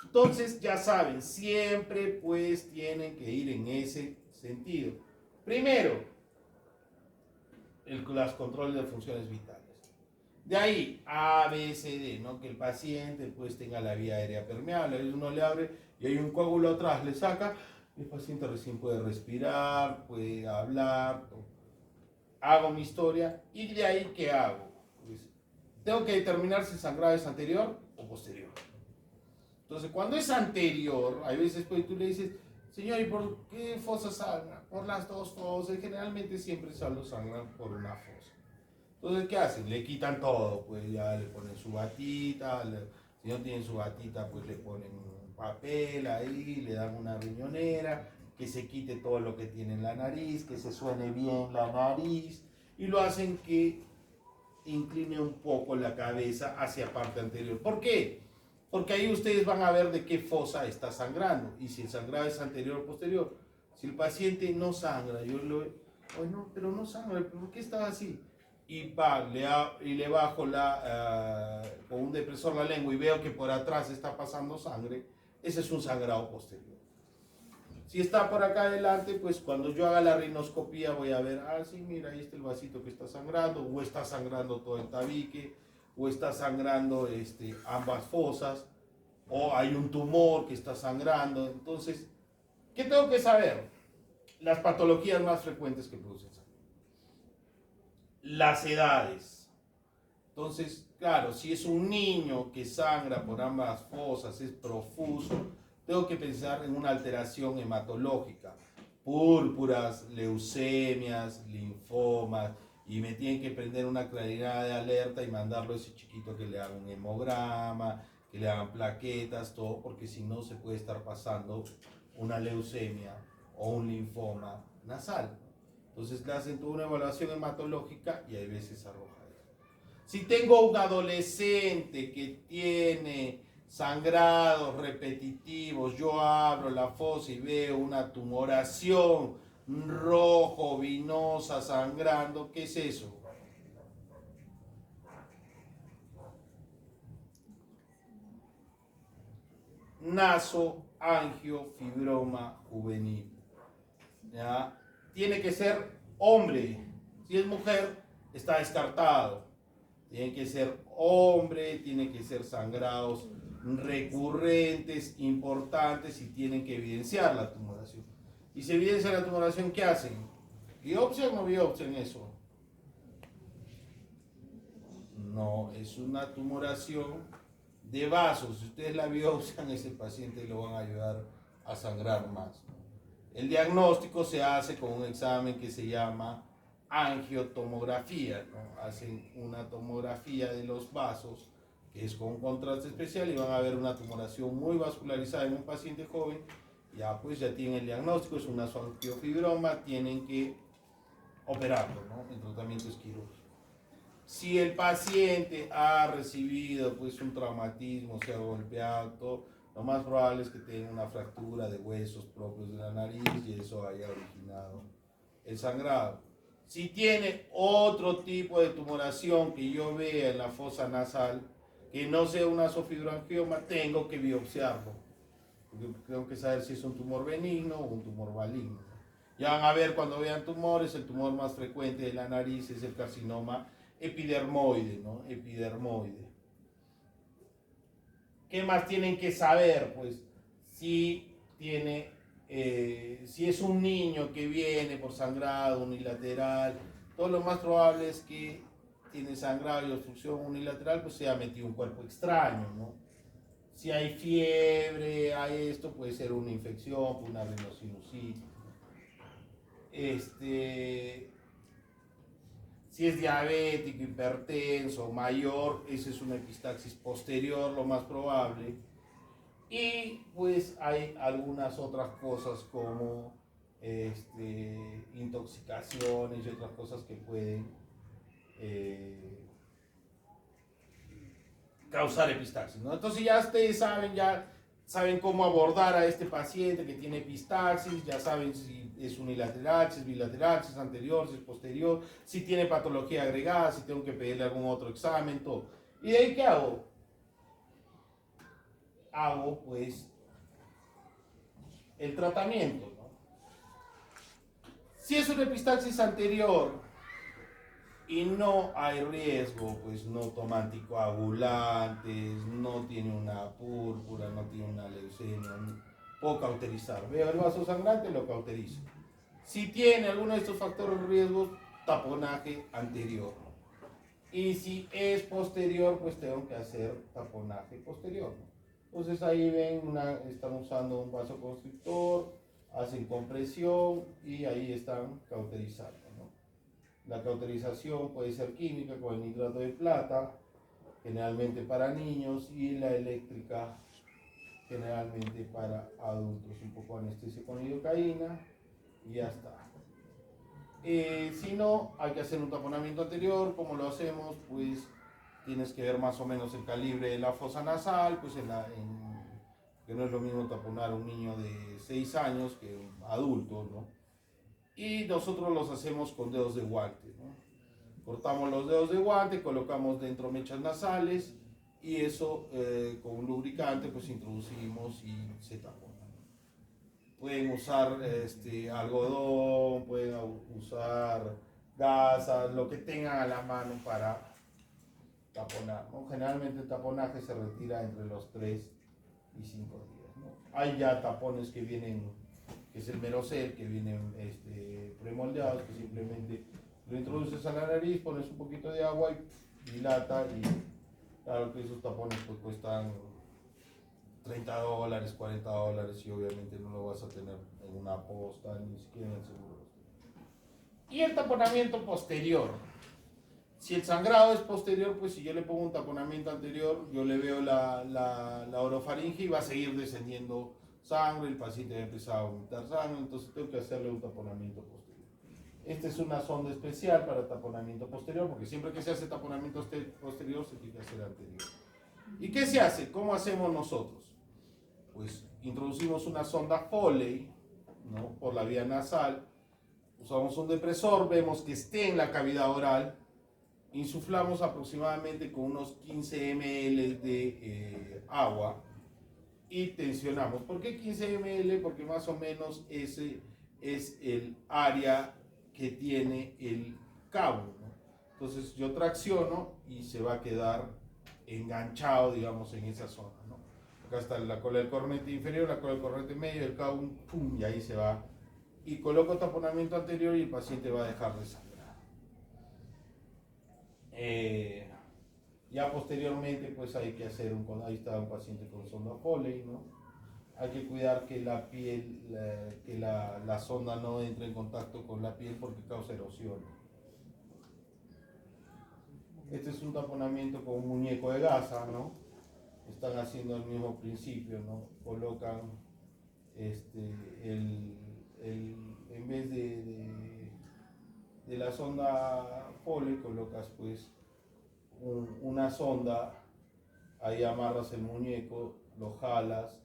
Entonces, ya saben, siempre pues tienen que ir en ese sentido. Primero, los controles de funciones vitales. De ahí, A, B, C, D, ¿no? Que el paciente pues tenga la vía aérea permeable, uno le abre y hay un coágulo atrás, le saca, el paciente recién puede respirar, puede hablar, hago mi historia y de ahí, ¿qué hago? Pues, tengo que determinar si el sangrado es anterior o posterior. Entonces, cuando es anterior, hay veces pues tú le dices, señor, ¿y por qué fosa sangra? Por las dos fosas, generalmente siempre solo sangran por una fosa. Entonces, ¿qué hacen? Le quitan todo, pues ya le ponen su batita, si no tienen su batita, pues le ponen un papel ahí, le dan una riñonera, que se quite todo lo que tiene en la nariz, que se suene bien la nariz, y lo hacen que incline un poco la cabeza hacia parte anterior. ¿Por qué? Porque ahí ustedes van a ver de qué fosa está sangrando, y si el sangrado es anterior o posterior. Si el paciente no sangra, yo lo... Oh, no, pero no sangra, ¿por qué estaba así? Y le bajo con un depresor la lengua y veo que por atrás está pasando sangre, ese es un sangrado posterior. Si está por acá adelante, pues cuando yo haga la rinoscopía voy a ver, sí, mira, ahí está el vasito que está sangrando, o está sangrando todo el tabique, o está sangrando ambas fosas, o hay un tumor que está sangrando. Entonces, ¿qué tengo que saber? Las patologías más frecuentes que producen sangre. Las edades. Entonces, claro, si es un niño que sangra por ambas fosas, es profuso, tengo que pensar en una alteración hematológica, púrpuras, leucemias, linfomas, y me tienen que prender una claridad de alerta y mandarlo a ese chiquito que le haga un hemograma, que le hagan plaquetas, todo, porque si no se puede estar pasando una leucemia o un linfoma nasal. Entonces le hacen toda una evaluación hematológica y hay veces arroja. Si tengo un adolescente que tiene sangrados repetitivos, yo abro la fosa y veo una tumoración rojo, vinosa, sangrando, ¿qué es eso? Nasoangiofibroma juvenil. ¿Ya? Tiene que ser hombre. Si es mujer, está descartado. Tiene que ser hombre, tiene que ser sangrados recurrentes, importantes y tienen que evidenciar la tumoración. Y si evidencia la tumoración, ¿qué hacen? ¿Biopsia o no biopsian eso? No, es una tumoración de vasos. Si ustedes la biopsian, ese paciente lo van a ayudar a sangrar más. El diagnóstico se hace con un examen que se llama angiotomografía, ¿no? Hacen una tomografía de los vasos, que es con contraste especial, y van a ver una tumoración muy vascularizada en un paciente joven. Ya pues ya tienen el diagnóstico, es un nasoangiofibroma, tienen que operarlo, ¿no? El tratamiento es quirúrgico. Si el paciente ha recibido pues un traumatismo, se ha golpeado, todo, lo más probable es que tenga una fractura de huesos propios de la nariz y eso haya originado el sangrado. Si tiene otro tipo de tumoración que yo vea en la fosa nasal, que no sea un nasofibroangioma, tengo que biopsiarlo. Tengo que saber si es un tumor benigno o un tumor maligno. Ya van a ver cuando vean tumores, el tumor más frecuente de la nariz es el carcinoma epidermoide, ¿no? Epidermoide. ¿Qué más tienen que saber? Pues si tiene, si es un niño que viene por sangrado unilateral, todo lo más probable es que tiene sangrado y obstrucción unilateral, pues se ha metido un cuerpo extraño, ¿no? Si hay fiebre, hay esto, puede ser una infección, una rinosinusitis. Si es diabético, hipertenso, mayor, esa es una epistaxis posterior, lo más probable. Y pues hay algunas otras cosas como intoxicaciones y otras cosas que pueden causar epistaxis, ¿no? Entonces ya saben cómo abordar a este paciente que tiene epistaxis, ya saben si es unilateral, si es bilateral, si es anterior, si es posterior, si tiene patología agregada, si tengo que pedirle algún otro examen, todo. ¿Y de ahí qué hago? Hago pues el tratamiento, ¿no? Si es una epistaxis anterior y no hay riesgo, pues no toma anticoagulantes, no tiene una púrpura, no tiene una leucemia, puedo cauterizar. Veo el vaso sangrante, lo cauterizo. Si tiene alguno de estos factores de riesgo, taponaje anterior. Y si es posterior, pues tengo que hacer taponaje posterior. Entonces ahí ven, están usando un vasoconstrictor, hacen compresión y ahí están cauterizando, ¿no? La cauterización puede ser química con el nitrato de plata, generalmente para niños, y la eléctrica generalmente para adultos, un poco de anestesia con lidocaína y ya está. Si no, hay que hacer un taponamiento anterior. ¿Cómo lo hacemos? Pues tienes que ver más o menos el calibre de la fosa nasal, pues que no es lo mismo taponar a un niño de 6 años que un adulto, ¿no? Y nosotros los hacemos con dedos de guante, ¿no? Cortamos los dedos de guante, colocamos dentro mechas nasales y eso con un lubricante pues introducimos y se tapona. Pueden usar algodón, pueden usar gasas, lo que tengan a la mano para taponar, ¿no? Generalmente el taponaje se retira entre los 3 y 5 días, ¿no? Hay ya tapones que vienen, que es el Merocel, que vienen premoldeados, que simplemente lo introduces a la nariz, pones un poquito de agua y dilata, y claro que esos tapones pues cuestan $30, $40, y obviamente no lo vas a tener en una posta, ni siquiera en el seguro. Y el taponamiento posterior. Si el sangrado es posterior, pues si yo le pongo un taponamiento anterior, yo le veo la orofaringe y va a seguir descendiendo sangre, el paciente va a empezar a vomitar sangre, entonces tengo que hacerle un taponamiento posterior. Esta es una sonda especial para taponamiento posterior, porque siempre que se hace taponamiento posterior se tiene que hacer anterior. ¿Y qué se hace? ¿Cómo hacemos nosotros? Pues introducimos una sonda Foley, ¿no?, por la vía nasal, usamos un depresor, vemos que esté en la cavidad oral, insuflamos aproximadamente con unos 15 ml de agua y tensionamos. ¿Por qué 15 ml? Porque más o menos ese es el área que tiene el cabo, ¿no? Entonces yo tracciono y se va a quedar enganchado, digamos, en esa zona, ¿no? Acá está la cola del cornete inferior, la cola del cornete medio, el cabo, pum, y ahí se va. Y coloco taponamiento anterior y el paciente va a dejar de sangrar. Ya posteriormente, pues hay que hacer ahí está un paciente con sonda Foley, ¿no? Hay que cuidar que la piel, que la sonda no entre en contacto con la piel porque causa erosión. Este es un taponamiento con un muñeco de gasa, ¿no? Están haciendo el mismo principio, ¿no? Colocan en vez de la sonda Foley, colocas pues una sonda, ahí amarras el muñeco, lo jalas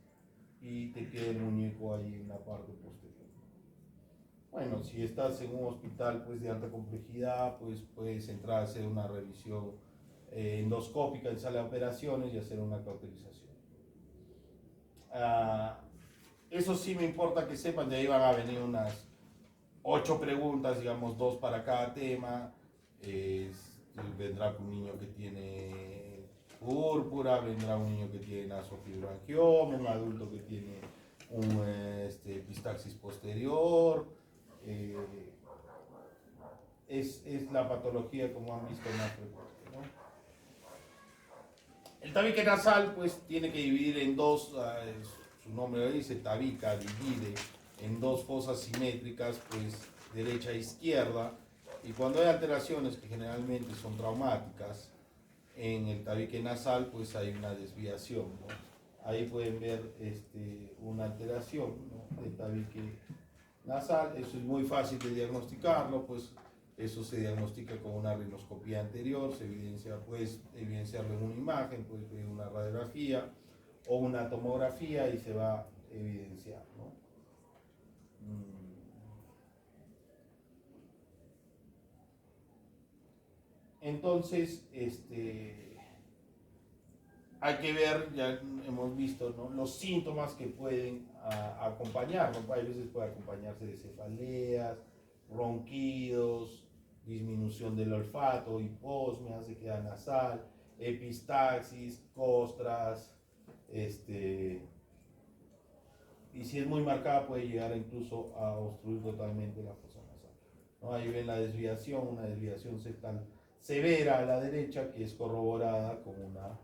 y te queda el muñeco ahí en la parte posterior. Bueno, si estás en un hospital pues de alta complejidad, pues puedes entrar a hacer una revisión endoscópica en sala de operaciones y hacer una cauterización. Eso sí me importa que sepan, de ahí van a venir unas 8 preguntas, digamos 2 para cada tema. Vendrá un niño que tiene púrpura, vendrá un niño que tiene nasofibrangioma, un adulto que tiene un epistaxis posterior. eh, es la patología, como han visto, más frecuente, ¿no? El tabique nasal pues tiene que dividir en dos, su nombre lo dice, tabica, divide en dos fosas simétricas, pues derecha e izquierda, y cuando hay alteraciones que generalmente son traumáticas en el tabique nasal, pues hay una desviación, ¿no? Ahí pueden ver una alteración, ¿no?, del tabique nasal. Eso es muy fácil de diagnosticarlo, pues eso se diagnostica con una rinoscopía anterior, se evidencia, puedes evidenciarlo en una imagen, puedes ver una radiografía o una tomografía y se va a evidenciar, ¿no? Entonces, hay que ver, ya hemos visto, ¿no?, los síntomas que pueden acompañarlo. Hay veces puede acompañarse de cefaleas, ronquidos, disminución del olfato, hiposmia, sequedad nasal, epistaxis, costras, y si es muy marcada puede llegar incluso a obstruir totalmente la fosa nasal, ¿no? Ahí ven la desviación, una desviación septal severa a la derecha, que es corroborada con una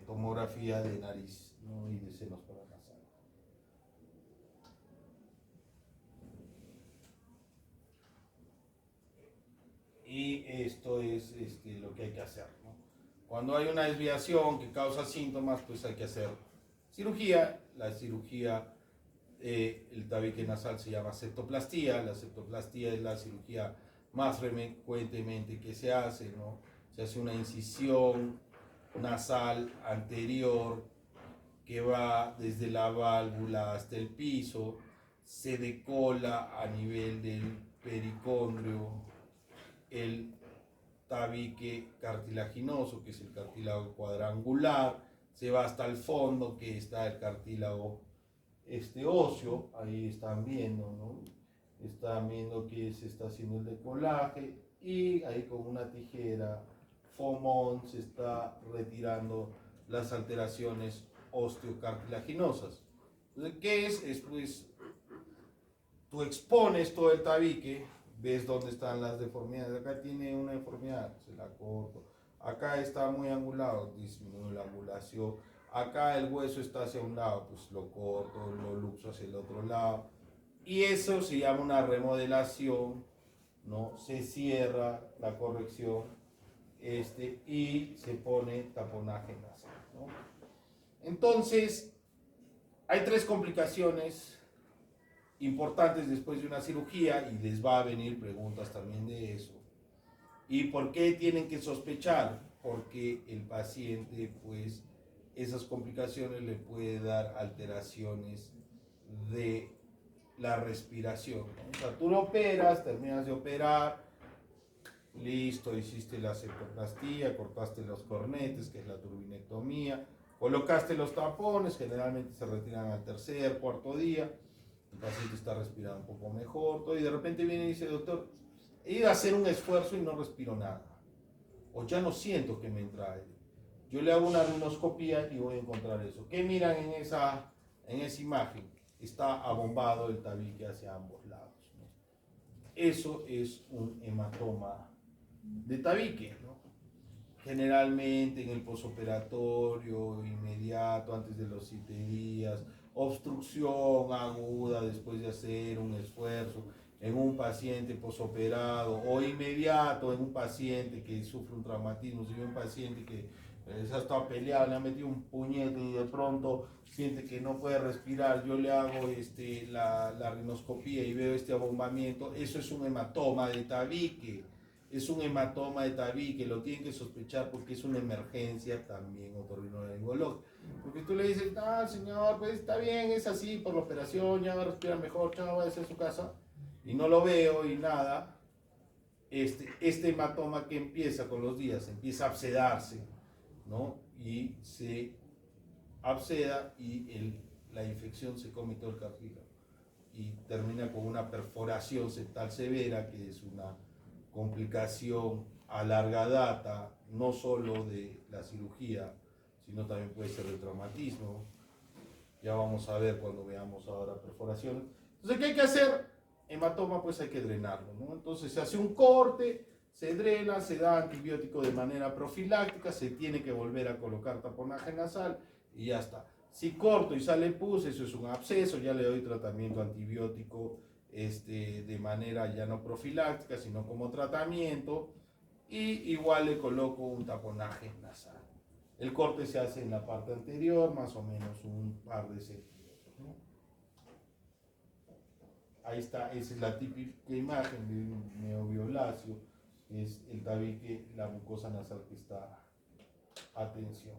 tomografía de nariz, ¿no?, y de senos paranasales. Y esto es lo que hay que hacer, ¿no? Cuando hay una desviación que causa síntomas, pues hay que hacer cirugía. La cirugía, el tabique nasal se llama septoplastía. La septoplastía es la cirugía más frecuentemente que se hace, ¿no? Se hace una incisión nasal anterior que va desde la válvula hasta el piso, se decola a nivel del pericondrio el tabique cartilaginoso, que es el cartílago cuadrangular, se va hasta el fondo, que está el cartílago óseo. Ahí están viendo, ¿no? Están viendo que se está haciendo el decolaje, y ahí con una tijera Fomón se está retirando las alteraciones osteocartilaginosas. Entonces, ¿qué es? Es pues, tú expones todo el tabique, ves dónde están las deformidades. Acá tiene una deformidad, se la corto. Acá está muy angulado, disminuyo la angulación. Acá el hueso está hacia un lado, pues lo corto, lo luxo hacia el otro lado. Y eso se llama una remodelación, ¿no? Se cierra la corrección y se pone taponaje nasal, ¿no? Entonces, hay tres complicaciones importantes después de una cirugía, y les va a venir preguntas también de eso. ¿Y por qué tienen que sospechar? Porque el paciente, pues, esas complicaciones le puede dar alteraciones de la respiración, ¿no? O sea, tú lo operas, terminas de operar, listo, hiciste la septoplastía, cortaste los cornetes, que es la turbinectomía, colocaste los tapones, generalmente se retiran al tercer, cuarto día, el paciente está respirando un poco mejor, todo, y de repente viene y dice: doctor, he ido a hacer un esfuerzo y no respiro nada, o ya no siento que me entra aire. Yo le hago una rinoscopía y voy a encontrar eso. ¿Qué miran en esa imagen? Está abombado el tabique hacia ambos lados, ¿no? Eso es un hematoma de tabique, ¿no? Generalmente en el posoperatorio inmediato, antes de los 7 días, obstrucción aguda después de hacer un esfuerzo en un paciente posoperado, o inmediato en un paciente que sufre un traumatismo, si un paciente que se ha estado peleado, le ha metido un puñete y de pronto siente que no puede respirar, yo le hago la rinoscopía y veo este abombamiento, eso es un hematoma de tabique. Es un hematoma de tabique, lo tienen que sospechar porque es una emergencia también otorrinolaringológica. Porque tú le dices: ah, señor, pues está bien, es así por la operación, ya va a respirar mejor, chao, va a ser su casa, y no lo veo y nada. Este hematoma, que empieza con los días, empieza a abscedarse, ¿no? Y se absceda y la infección se come todo el cartílago y termina con una perforación septal severa, que es una complicación a larga data no solo de la cirugía, sino también puede ser de traumatismo. Ya vamos a ver cuando veamos ahora perforaciones. Entonces, ¿qué hay que hacer? Hematoma, pues hay que drenarlo, ¿no? Entonces se hace un corte, se drena, se da antibiótico de manera profiláctica, se tiene que volver a colocar taponaje nasal y ya está. Si corto y sale pus, eso es un absceso, ya le doy tratamiento antibiótico de manera ya no profiláctica, sino como tratamiento, y igual le coloco un taponaje nasal. El corte se hace en la parte anterior, más o menos un par de centímetros, ¿no? Ahí está, esa es la típica imagen de un neovioláceo, es el tabique, la mucosa nasal que está a tensión.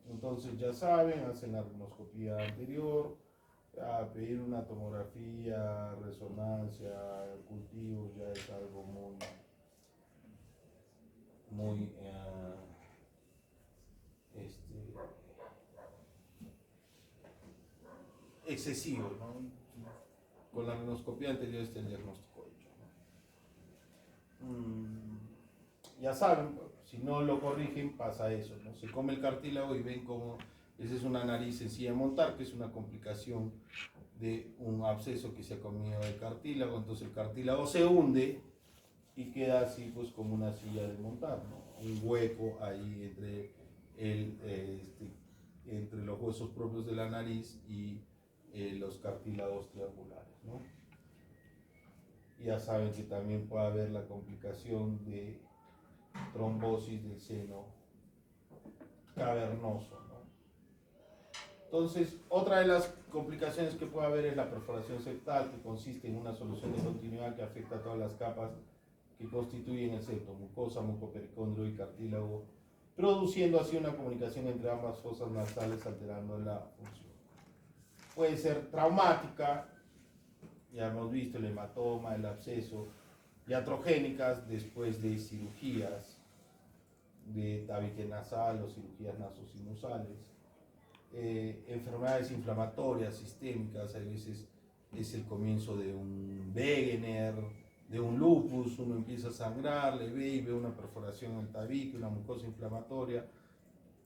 Entonces ya saben, hacen la rinoscopía anterior, a pedir una tomografía, resonancia, cultivos, ya es algo muy excesivo, ¿no? Con la rinoscopía anterior está el diagnóstico hecho, ¿no? Ya saben, si no lo corrigen pasa eso, ¿no? Se come el cartílago y ven como esa es una nariz sencilla de montar, que es una complicación de un absceso que se ha comido el cartílago, entonces el cartílago se hunde y queda así pues como una silla de montar, ¿no? Un hueco ahí entre los huesos propios de la nariz y los cartílagos triangulares, ¿no? Ya saben que también puede haber la complicación de trombosis del seno cavernoso, ¿no? Entonces, otra de las complicaciones que puede haber es la perforación septal, que consiste en una solución de continuidad que afecta a todas las capas que constituyen el septo, mucosa, mucopericondrio y cartílago, produciendo así una comunicación entre ambas fosas nasales, alterando la función. Puede ser traumática, ya hemos visto el hematoma, el absceso, iatrogénicas después de cirugías de tabique nasal o cirugías nasosinusales, enfermedades inflamatorias sistémicas, a veces es el comienzo de un Wegener, de un lupus, uno empieza a sangrar, le ve y ve una perforación en el tabique, una mucosa inflamatoria,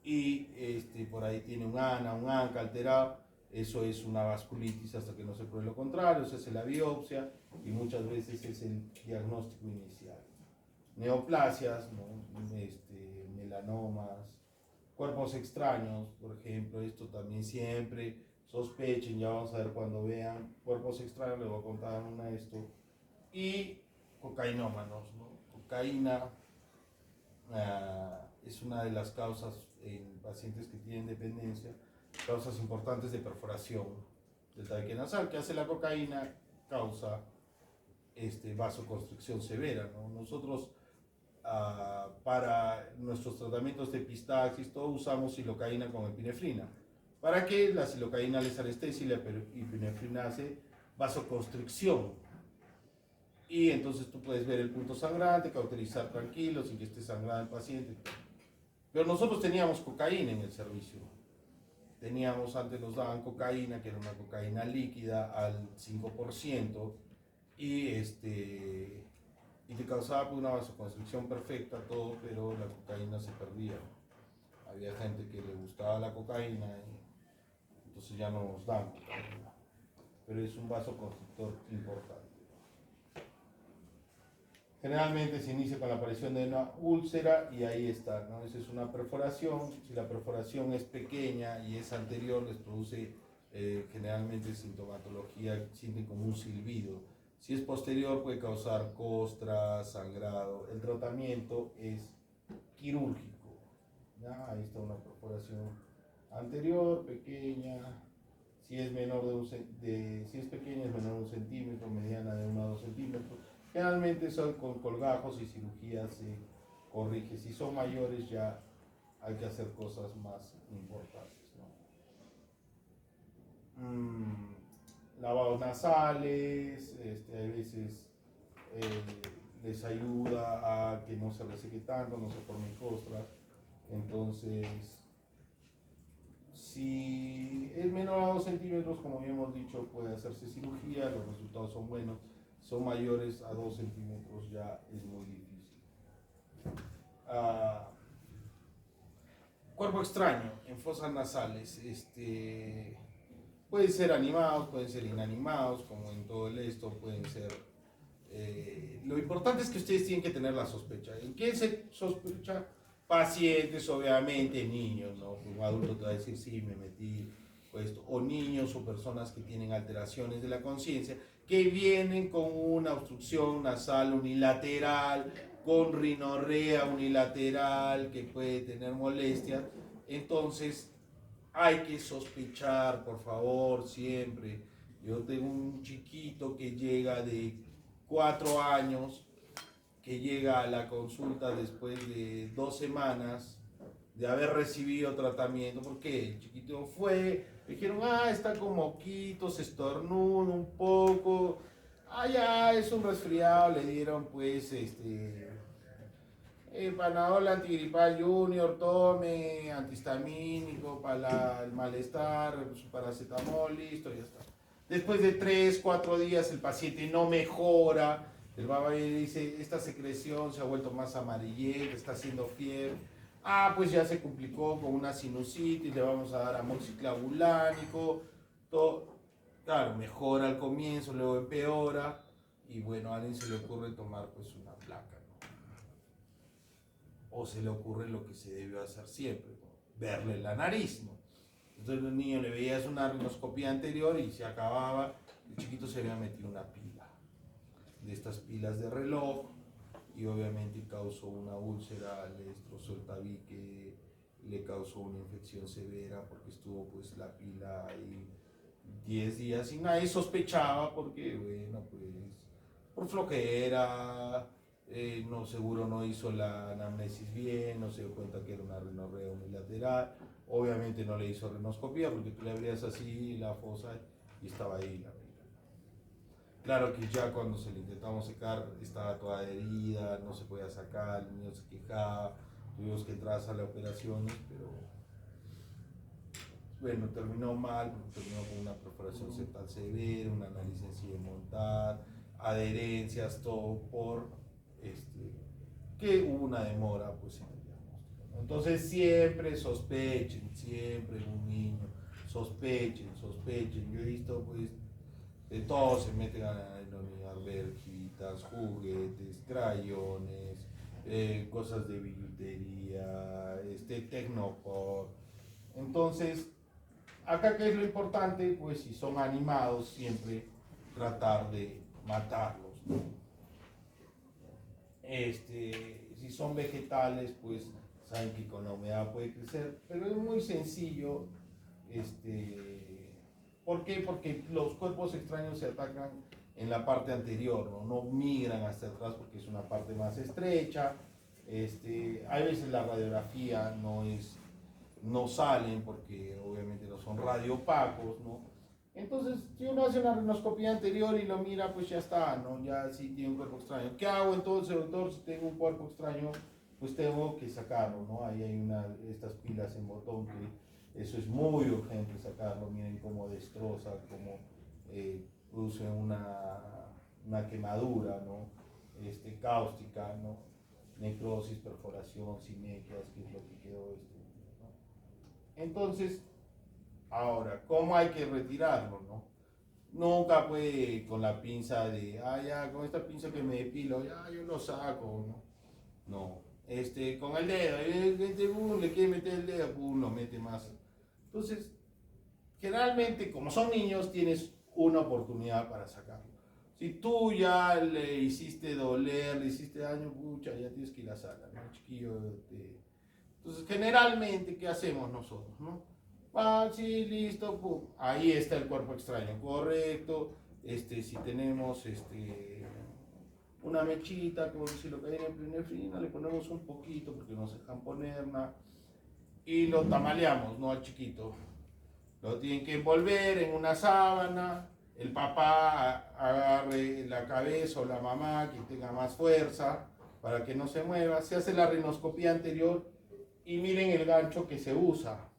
y por ahí tiene un ANCA alterado. Eso es una vasculitis hasta que no se pruebe lo contrario, se hace la biopsia y muchas veces es el diagnóstico inicial. Neoplasias, ¿no? Melanomas, cuerpos extraños, por ejemplo, esto también siempre sospechen, ya vamos a ver cuando vean cuerpos extraños, les voy a contar una de esto. Y cocainómanos, ¿no? Cocaína es una de las causas en pacientes que tienen dependencia, causas importantes de perforación del tabique nasal. ¿Qué hace la cocaína? Causa vasoconstricción severa, ¿no? Nosotros para nuestros tratamientos de epistaxis todo usamos silocaína con epinefrina. ¿Para qué? La silocaína les anestesia y la epinefrina hace vasoconstricción. Y entonces tú puedes ver el punto sangrante, cauterizar tranquilo, sin que esté sangrado el paciente. Pero nosotros teníamos cocaína en el servicio. Antes nos daban cocaína, que era una cocaína líquida al 5%, y te causaba una vasoconstricción perfecta, todo, pero la cocaína se perdía. Había gente que le gustaba la cocaína, y entonces ya no nos dan cocaína. Pero es un vasoconstrictor importante. Generalmente se inicia con la aparición de una úlcera y ahí está, ¿no? Esa es una perforación. Si la perforación es pequeña y es anterior, les produce generalmente sintomatología, sienten como un silbido. Si es posterior, puede causar costras, sangrado. El tratamiento es quirúrgico, ¿ya? Ahí está una perforación anterior, pequeña. Si es menor si es pequeña, es menor de 1 centímetro, mediana de 1 a 2 centímetros. Generalmente son con colgajos y cirugías se corrige. Si son mayores ya hay que hacer cosas más importantes, ¿no? Lavados nasales, a veces les ayuda a que no se reseque tanto, no se formen costras. Entonces, si es menor a 2 centímetros, como ya hemos dicho, puede hacerse cirugía, los resultados son buenos. Son mayores a 2 centímetros ya es muy difícil. ah, cuerpo extraño en fosas nasales. Pueden ser animados, pueden ser inanimados, como en todo el esto, pueden ser... lo importante es que ustedes tienen que tener la sospecha. ¿En quién se sospecha? Pacientes, obviamente, niños, ¿no? Un adulto te va a decir, sí, me metí, pues, o niños o personas que tienen alteraciones de la conciencia, que vienen con una obstrucción nasal unilateral, con rinorrea unilateral, que puede tener molestias. Entonces, hay que sospechar, por favor, siempre. Yo tengo un chiquito que llega de 4 años, que llega a la consulta después de 2 semanas de haber recibido tratamiento. ¿Por qué? El chiquito fue, le dijeron, está con moquitos, estornuda un poco, ya, es un resfriado, le dieron pues Panadol antigripal junior, tome, antihistamínico para el malestar, su paracetamol, listo, ya está. Después de 3, 4 días el paciente no mejora, el baba dice, esta secreción se ha vuelto más amarillenta, está haciendo fiebre. Pues ya se complicó con una sinusitis, le vamos a dar amoxiclavulánico, todo, claro, mejora al comienzo, luego empeora, y bueno, a alguien se le ocurre tomar pues una placa, ¿no? O se le ocurre lo que se debió hacer siempre, ¿no? Verle la nariz, ¿no? Entonces el niño le veías una rinoscopía anterior y se acababa, el chiquito se había metido una pila, de estas pilas de reloj, y obviamente causó una úlcera, le destrozó el tabique, le causó una infección severa porque estuvo pues la pila ahí 10 días y nadie sospechaba porque, bueno, pues por flojera, no, seguro no hizo la anamnesis bien, no se dio cuenta que era una rinorrea unilateral, obviamente no le hizo rinoscopía porque tú le abrías así la fosa y estaba ahí la pila. Claro que ya cuando se le intentamos secar estaba toda herida, no se podía sacar, el niño se quejaba, tuvimos que entrar a la operación, pero bueno, terminó mal, terminó con una perforación septal severa, una nariz sencilla de montar, adherencias, todo por que hubo una demora pues en el diagnóstico. Entonces siempre sospechen, siempre en un niño, sospechen. Yo he visto pues de todo se meten a la alberjitas, juguetes, crayones, cosas de billutería, tecnopor. Entonces, acá qué es lo importante, pues si son animados siempre tratar de matarlos, ¿no? Si son vegetales, pues saben que con la humedad puede crecer, pero es muy sencillo. ¿Por qué? Porque los cuerpos extraños se atacan en la parte anterior, no migran hacia atrás porque es una parte más estrecha. Hay veces la radiografía no salen porque obviamente no son radiopacos, ¿no? Entonces, si uno hace una rinoscopía anterior y lo mira, pues ya está, ¿no? Ya sí tiene un cuerpo extraño. ¿Qué hago entonces, doctor? Si tengo un cuerpo extraño, pues tengo que sacarlo, ¿no? Ahí hay estas pilas en botón que eso es muy urgente sacarlo. Miren cómo destroza, cómo produce una quemadura, ¿no? Cáustica, ¿no? Necrosis, perforación, sinequias, que es lo que quedó ¿no? Entonces, ahora, ¿cómo hay que retirarlo, no? Nunca puede con la pinza de, ya, con esta pinza que me depilo, ya, yo lo saco, ¿no? No, con el dedo, le quiere meter el dedo, lo mete más. Entonces, generalmente, como son niños, tienes una oportunidad para sacarlo. Si tú ya le hiciste doler, le hiciste daño, pucha, ya tienes que ir a la sala, ¿no? Chiquillo, Entonces, generalmente, ¿qué hacemos nosotros, no? Sí, listo, pum. Ahí está el cuerpo extraño, correcto. Si tenemos una mechita con silocaína y epinefrina, le ponemos un poquito porque nos dejan poner nada. Y lo tamaleamos, ¿no? Al chiquito. Lo tienen que envolver en una sábana. El papá agarre la cabeza o la mamá, quien tenga más fuerza, para que no se mueva. Se hace la rinoscopía anterior y miren el gancho que se usa.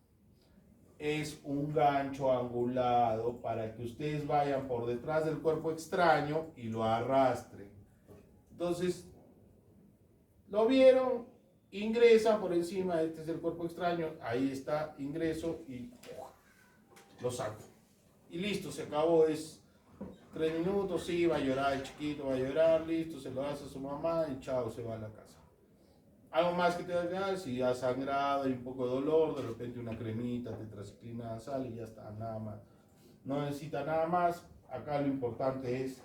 Es un gancho angulado para que ustedes vayan por detrás del cuerpo extraño y lo arrastren. Entonces, ¿lo vieron? ingresa por encima, este es el cuerpo extraño, ahí está, ingreso y lo saco. Y listo, se acabó, es 3 minutos, sí, va a llorar el chiquito, va a llorar, listo, se lo hace a su mamá y chao, se va a la casa. Algo más que te da que dar, si ha sangrado, hay un poco de dolor, de repente una cremita, tetraciclina nasal y ya está, nada más. No necesita nada más, acá lo importante es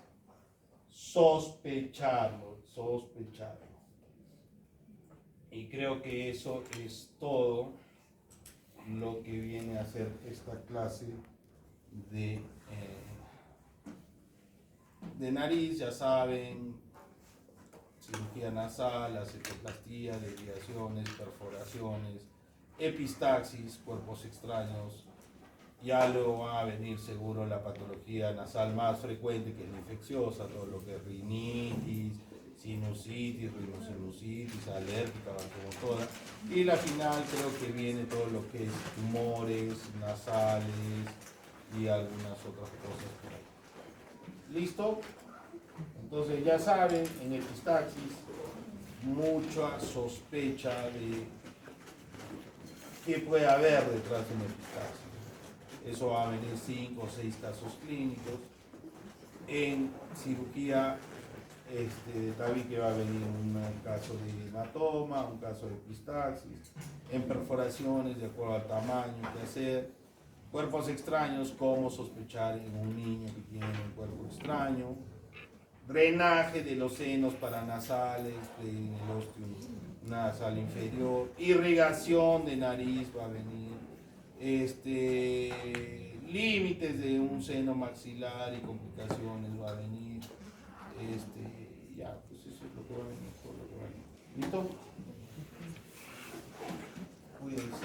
sospecharlo. Y creo que eso es todo lo que viene a ser esta clase de, de nariz. Ya saben, cirugía nasal, acestoplastía, desviaciones, perforaciones, epistaxis, cuerpos extraños. Ya luego va a venir seguro la patología nasal más frecuente, que es la infecciosa, todo lo que es rinitis, sinusitis, rhinosinusitis, alérgica, vasomotora. Y la final creo que viene todo lo que es tumores nasales y algunas otras cosas por ahí. ¿Listo? Entonces ya saben, en epistaxis, mucha sospecha de qué puede haber detrás de una epistaxis. Eso va a venir 5 o 6 casos clínicos. En cirugía, también que va a venir un caso de hematoma, un caso de epistaxis. En perforaciones, de acuerdo al tamaño que hacer. Cuerpos extraños, cómo sospechar en un niño que tiene un cuerpo extraño. Drenaje de los senos paranasales, del ostium nasal inferior. Irrigación de nariz va a venir. Límites de un seno maxilar y complicaciones va a venir. Ya, pues eso es lo que va a venir, todo lo que va a venir. ¿Listo? Cuídense.